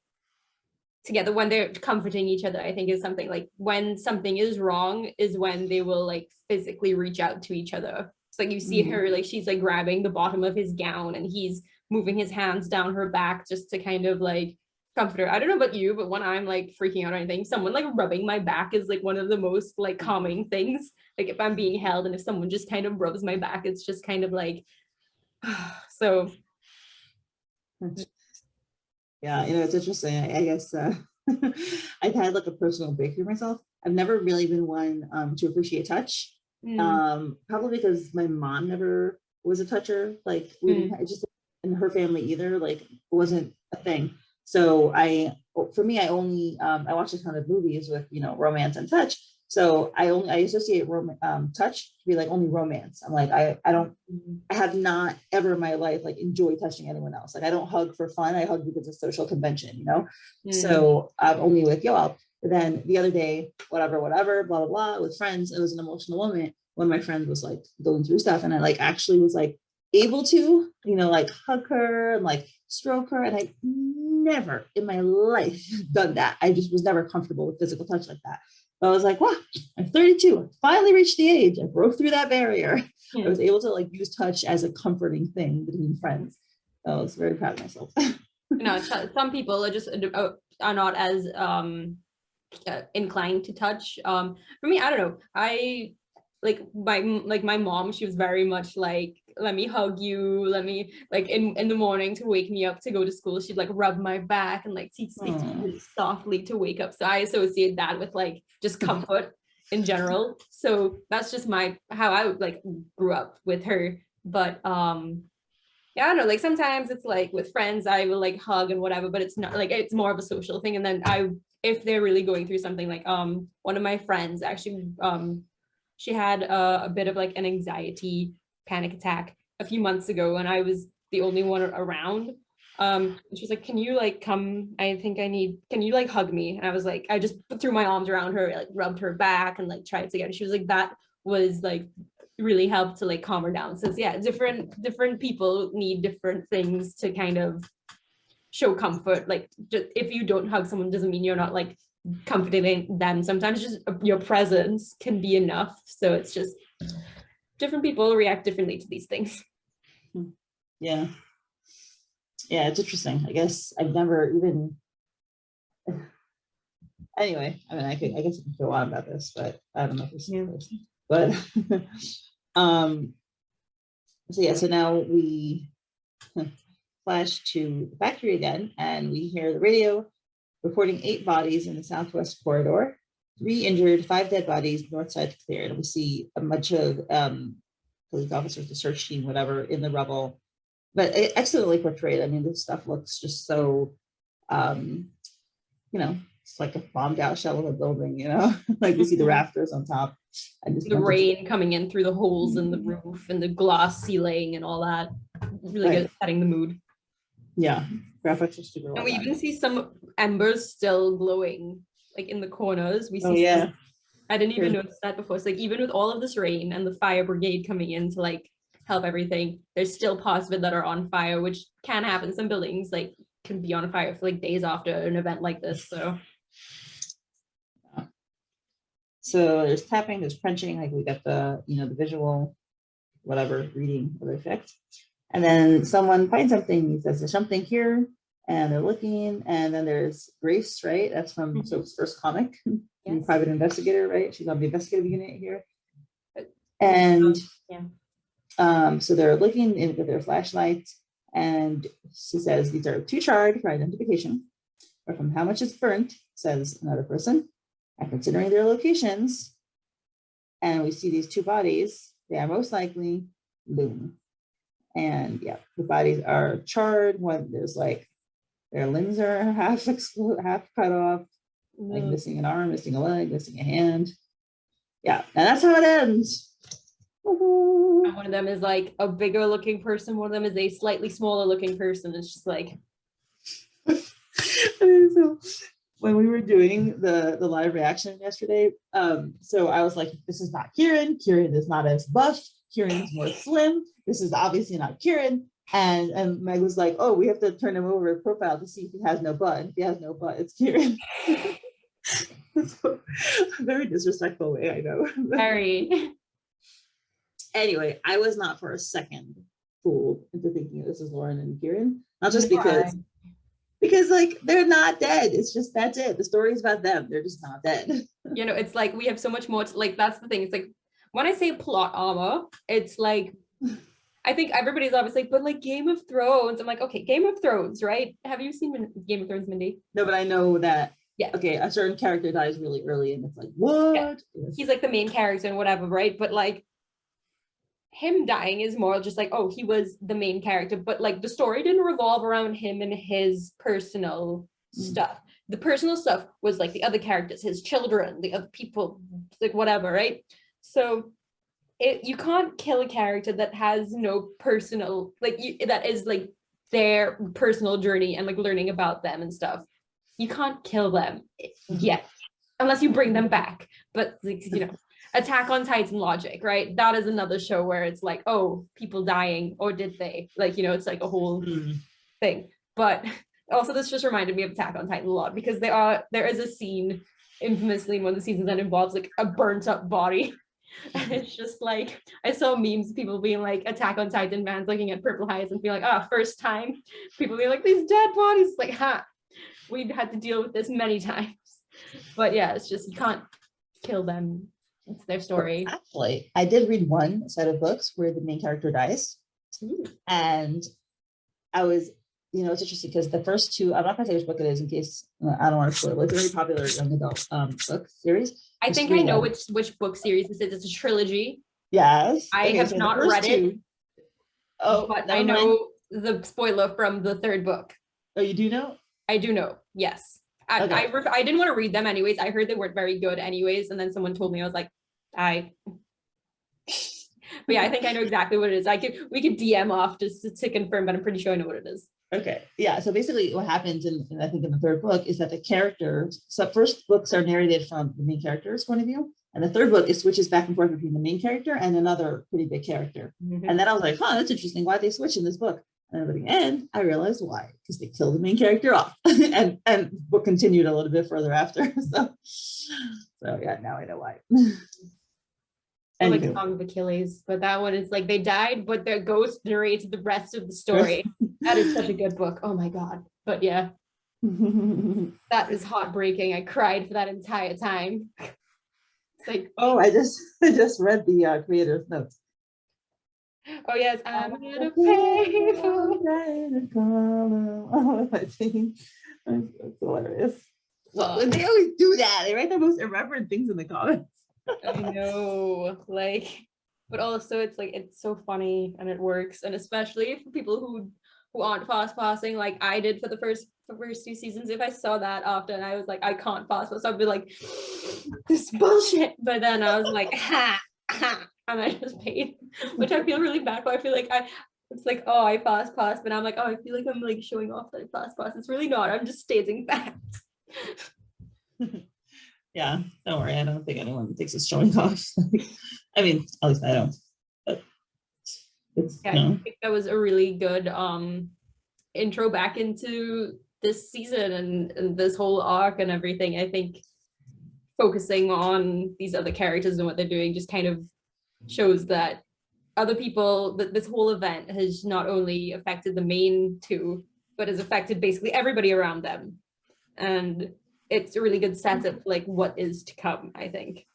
together when they're comforting each other. I think is something like when something is wrong is when they will like physically reach out to each other. It's like you see her, like she's like grabbing the bottom of his gown and he's moving his hands down her back just to kind of like comfort her. I don't know about you, but when I'm like freaking out or anything, someone like rubbing my back is like one of the most like calming things. Like if I'm being held and if someone just kind of rubs my back, it's just kind of like, so.
Yeah, it's interesting. I guess I've had like a personal breakthrough myself. I've never really been one to appreciate touch. Probably because my mom never was a toucher. Like we didn't, just in her family either. Like it wasn't a thing. So for me, I only I watch a ton of movies with romance and touch. So I associate touch to be like only romance. I'm like I have not ever in my life like enjoyed touching anyone else. Like I don't hug for fun. I hug because it's a social convention, So I'm only with Yoel. But then the other day, whatever, blah blah blah, with friends, it was an emotional moment when my friend was like going through stuff, and I like actually was like able to like hug her and like stroke her, and I never in my life done that. I just was never comfortable with physical touch like that. But I was like, wow, I'm 32. I finally reached the age. I broke through that barrier. I was able to like use touch as a comforting thing between friends. I was very proud of myself.
Some people are just are not as inclined to touch. For me, I don't know. I like my mom, she was very much like, let me hug you, let me like in the morning to wake me up to go to school, she'd like rub my back and like speak really softly to wake up. So I associate that with like just comfort in general. So that's just how I like grew up with her. But yeah, I don't know, like sometimes it's like with friends I will like hug and whatever, but it's not like, it's more of a social thing. And then if they're really going through something, like one of my friends actually she had a bit of like an anxiety panic attack a few months ago, and I was the only one around. And she was like, can you like come, can you like hug me? And I was like, I just threw my arms around her, like rubbed her back and like tried to get her. She was like, that was like really helped to like calm her down. So yeah, different people need different things to kind of show comfort. Like just, if you don't hug someone doesn't mean you're not like comforting them. Sometimes just your presence can be enough. So it's just different people react differently to these things.
Yeah, it's interesting. I guess I've never even anyway, I mean, I guess I can go on about this, but I don't know if this is the person. But so yeah, so now flash to the factory again, and we hear the radio reporting 8 bodies in the southwest corridor, 3 injured, 5 dead bodies, north side cleared. And we see a bunch of police officers, the search team, whatever, in the rubble. But excellently portrayed. I mean, this stuff looks just so, it's like a bombed out shell of a building, like you see the rafters on top. And just
the rain coming in through the holes in the roof and the glass ceiling and all that. Really good at setting the mood.
Yeah, graphics are super well
And we
done.
even see some embers still glowing, like in the corners. We see.
Oh yeah.
I didn't even notice that before. So like even with all of this rain and the fire brigade coming in to like help everything, there's still parts of it that are on fire, which can happen. Some buildings like can be on fire for like days after an event like this.
So there's tapping, there's crunching, like we got the, the visual, whatever, reading of the effect. And then someone finds something, he says there's something here, and they're looking, and then there's Grace, right? That's from Soap's first comic, yes. Private investigator, right? She's on the investigative unit here. And so they're looking in with their flashlights, and she says these are too charred for identification, or from how much it's burnt, says another person. And considering their locations, and we see these 2 bodies, they are most likely Lune. And yeah, the bodies are charred. One, there's like their limbs are half cut off, like missing an arm, missing a leg, missing a hand. Yeah, and that's how it ends.
And one of them is like a bigger looking person, one of them is a slightly smaller looking person. It's just like
so when we were doing the live reaction yesterday, so I was like, this is not Kieran is not as buff, Kieran's more slim, this is obviously not Kieran. And Meg was like, oh, we have to turn him over a profile to see if he has no butt. If he has no butt, it's Kieran. So, very disrespectful way, I know.
Very.
Anyway, I was not for a second fooled into thinking this is Lauren and Kieran. Not just because like they're not dead. It's just that's it. The story's about them. They're just not dead.
It's like we have so much more to, like, that's the thing. It's like when I say plot armor, it's like I think everybody's always like, but like Game of Thrones. I'm like, okay, Game of Thrones, right? Have you seen Game of Thrones, Mindy?
No, but I know that.
Yeah.
Okay, a certain character dies really early, and it's like, what?
Yeah. He's like the main character and whatever, right? But like him dying is more just like, oh, he was the main character, but like the story didn't revolve around him and his personal stuff. The personal stuff was like the other characters, his children, the other people, like whatever, right? So you can't kill a character that has no personal, like that is like their personal journey and like learning about them and stuff. You can't kill them yet, unless you bring them back. But like, Attack on Titan logic, right? That is another show where it's like, oh, people dying, or did they? Like, it's like a whole thing. But also this just reminded me of Attack on Titan a lot, because there is a scene infamously in one of the seasons that involves like a burnt up body. And it's just like, I saw memes of people being like, Attack on Titan fans looking at Purple Hyacinth and being like, first time. People being like, these dead bodies, like, we've had to deal with this many times. But yeah, it's just, you can't kill them. It's their story.
Actually, I did read one set of books where the main character dies. And I was, it's interesting because the first 2, I'm not gonna say which book it is in case I don't want to spoil it. It's a very popular young adult book series.
I think I know which book series this is. It's a trilogy.
Yes.
I have not read it. Oh, but I know the spoiler from the 3rd book.
Oh, you do know?
I do know. Yes. I didn't want to read them anyways. I heard they weren't very good anyways. And then someone told me, I was like, but yeah, I think I know exactly what it is. We could DM off just to confirm, but I'm pretty sure I know what it is.
Okay. Yeah. So basically what happens I think in the 3rd book is that the characters, so first books are narrated from the main character's point of view. And the 3rd book, it switches back and forth between the main character and another pretty big character. And then I was like, that's interesting. Why they switch in this book? And at the end, I realized why, because they killed the main character off, and book continued a little bit further after. So yeah, now I know why.
Like 𝗪𝗏𝗀𝗆𝗍, but that one is like they died, but their ghost narrates the rest of the story. That is such a good book. Oh my god! But yeah, that is heartbreaking. I cried for that entire time. It's like,
oh, I just read the creator's notes.
Oh yes, I'm gonna pay for.
That's hilarious. Well, they always do that. They write the most irreverent things in the comments.
I know, like, but also it's like it's so funny and it works, and especially for people who aren't fast passing like I did for the first 2 seasons. If I saw that often, I was like, I can't fast pass. I'd be like, this is bullshit. But then I was like, ha, ha, and I just paid, which I feel really bad for. I feel like it's like, oh, I fast pass, but I'm like, oh, I feel like I'm like showing off that I fast pass. It's really not. I'm just stating facts.
Yeah, don't worry. I don't think anyone thinks it's showing off. I mean, at least I don't. But it's,
yeah, I think that was a really good intro back into this season and this whole arc and everything. I think focusing on these other characters and what they're doing just kind of shows that other people, that this whole event has not only affected the main two, but has affected basically everybody around them. And it's a really good sense of like what is to come, I think.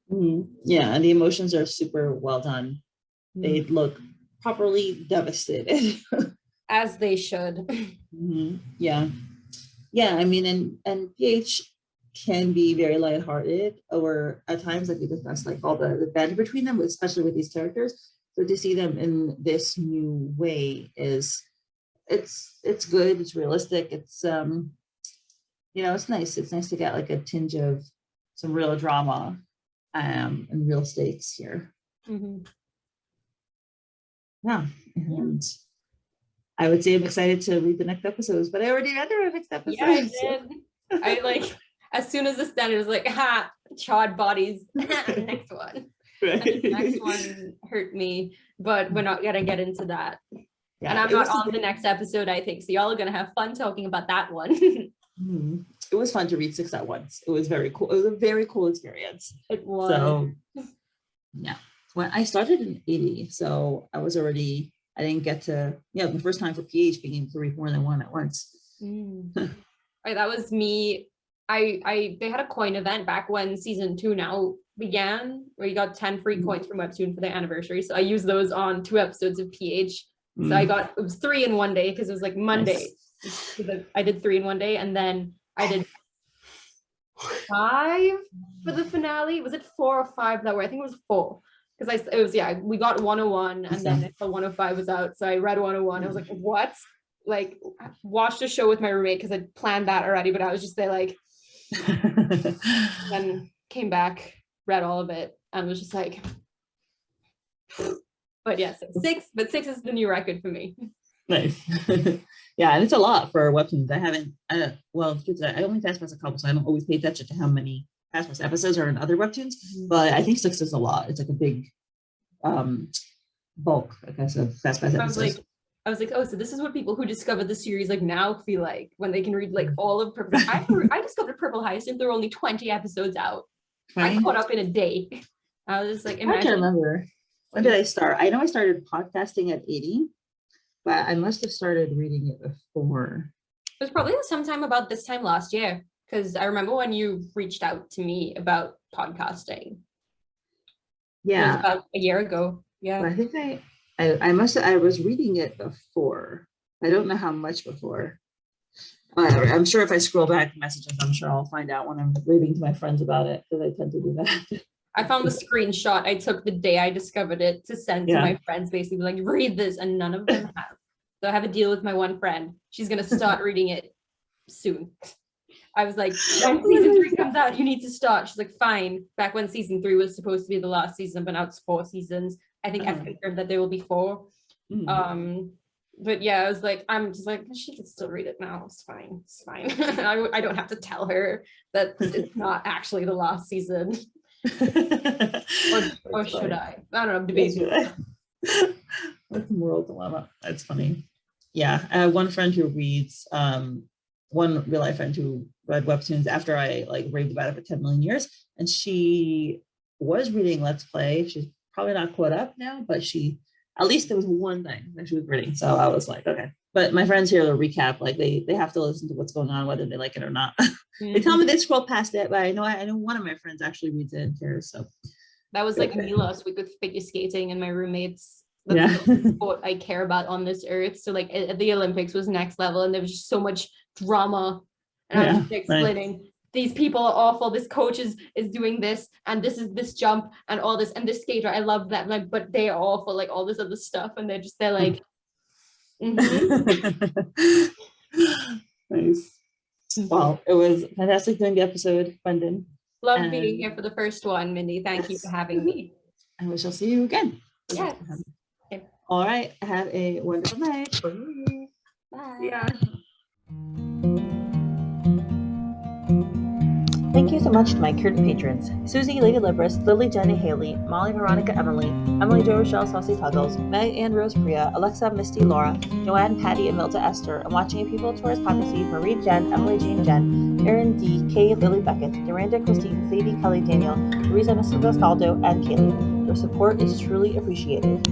Yeah, and the emotions are super well done. They look properly devastated.
As they should.
Yeah. Yeah, I mean, and PH can be very lighthearted, or at times, like we discussed, like all the banter between them, especially with these characters. So to see them in this new way is, it's good, it's realistic, it's you know, it's nice. It's nice to get like a tinge of some real drama and real stakes here. Yeah, and I would say I'm excited to read the next episodes, but I already read the next episode.
Yeah, I did. I like, as soon as this started, it was like, ha, charred bodies. Next one. Right. The next one hurt me, but we're not gonna get into that. Yeah, and I'm not on the next episode, I think. So y'all are gonna have fun talking about that one.
It was fun to read 6 at once. It was very cool. It was a very cool experience.
It was.
So yeah, when I started in 80, so I was already, I didn't get to, yeah, the first time for PH being able to read more than one at once.
Right, that was me. They had a coin event back when season 2 now began, where you got 10 free coins from Webtoon for their anniversary. So I used those on 2 episodes of PH. So I got, it was 3 in one day because it was like Monday. Nice. I did 3 in one day, and then I did 5 for the finale. Was it 4 or 5 that were? I think it was 4. Because it was, yeah, we got 101 and then the 105 was out. So I read 101. I was like, what? Like, watched a show with my roommate because I planned that already, but I was just there like, then came back, read all of it, and was just like, but yes, yeah, so 6 is the new record for me.
Nice. Yeah, and it's a lot for Webtoons. I haven't, well, I only fast pass a couple, so I don't always pay attention to how many fast pass episodes are in other Webtoons, but I think 6 is a lot. It's like a big bulk, I guess, of fast pass episodes.
I was like, oh, so this is what people who discover the series like now feel like when they can read like all of Purple. I discovered Purple Hyacinth. There were only 20 episodes out. Right. I caught up in a day. I was just like,
I can't remember. When did I start? I know I started podcasting at 80, but I must have started reading it before.
It was probably sometime about this time last year, because I remember when you reached out to me about podcasting.
Yeah.
It was about a year ago. Yeah.
But I think I was reading it before. I don't know how much before. I'm sure if I scroll back messages, I'm sure I'll find out when I'm reading to my friends about it, because I tend to do that.
I found the screenshot I took the day I discovered it to send to my friends, basically like, read this, and none of them have. So I have a deal with my one friend. She's gonna start reading it soon. I was like, when season 3 comes out, you need to start. She's like, fine. Back when season 3 was supposed to be the last season, but now it's 4 seasons. I think I've confirmed that there will be 4. But yeah, I was like, I'm just like, she can still read it now. It's fine. It's fine. I don't have to tell her that it's not actually the last season. or should I? I don't know. I'm debating.
That's a moral dilemma. That's funny. Yeah, I have one friend who reads, one real life friend who read Webtoons after I like raved about it for 10 million years, and she was reading Let's Play. She's probably not caught up now, but she, at least there was one thing that she was reading. So I was like, okay. But my friends here will recap, like they have to listen to what's going on, whether they like it or not. They tell me they scroll past it, but I know one of my friends actually reads it and cares. So
that was like Lila, so we could figure skating, and my roommate's That's the sport I care about on this earth. So like at the Olympics was next level, and there was just so much drama, and I was just explaining these people are awful, this coach is doing this, and this is this jump and all this, and this skater, I love that, like, but they are awful, like all this other stuff, and they're like
Nice. Well, it was fantastic doing the episode, Bundin.
Love being here for the first one, Mindy. Thank you for having me.
And we shall see you again.
Yes.
Okay. All right. Have a wonderful night.
Bye.
Yeah.
Thank you so much to my current patrons: Susie, Lady Libris, Lily, Jenny, Haley, Molly, Veronica, Emily, 𝗹𝗶𝘀𝗀𝗆𝗃 Puggles, Meg, Ann, Rose, Priya, Alexa, Misty, Laura, Joanne, Patty, Emilta, Esther, and watching people, Taurus, Poppy C, Marie, Jen, Emily, Jean, Jen, Erin, D, Kay, Lily, Beckett, Duranda, Christine, Sadie, Kelly, Daniel, Louisa, Mr. Gastaldo, and Kaylee. Your support is truly appreciated.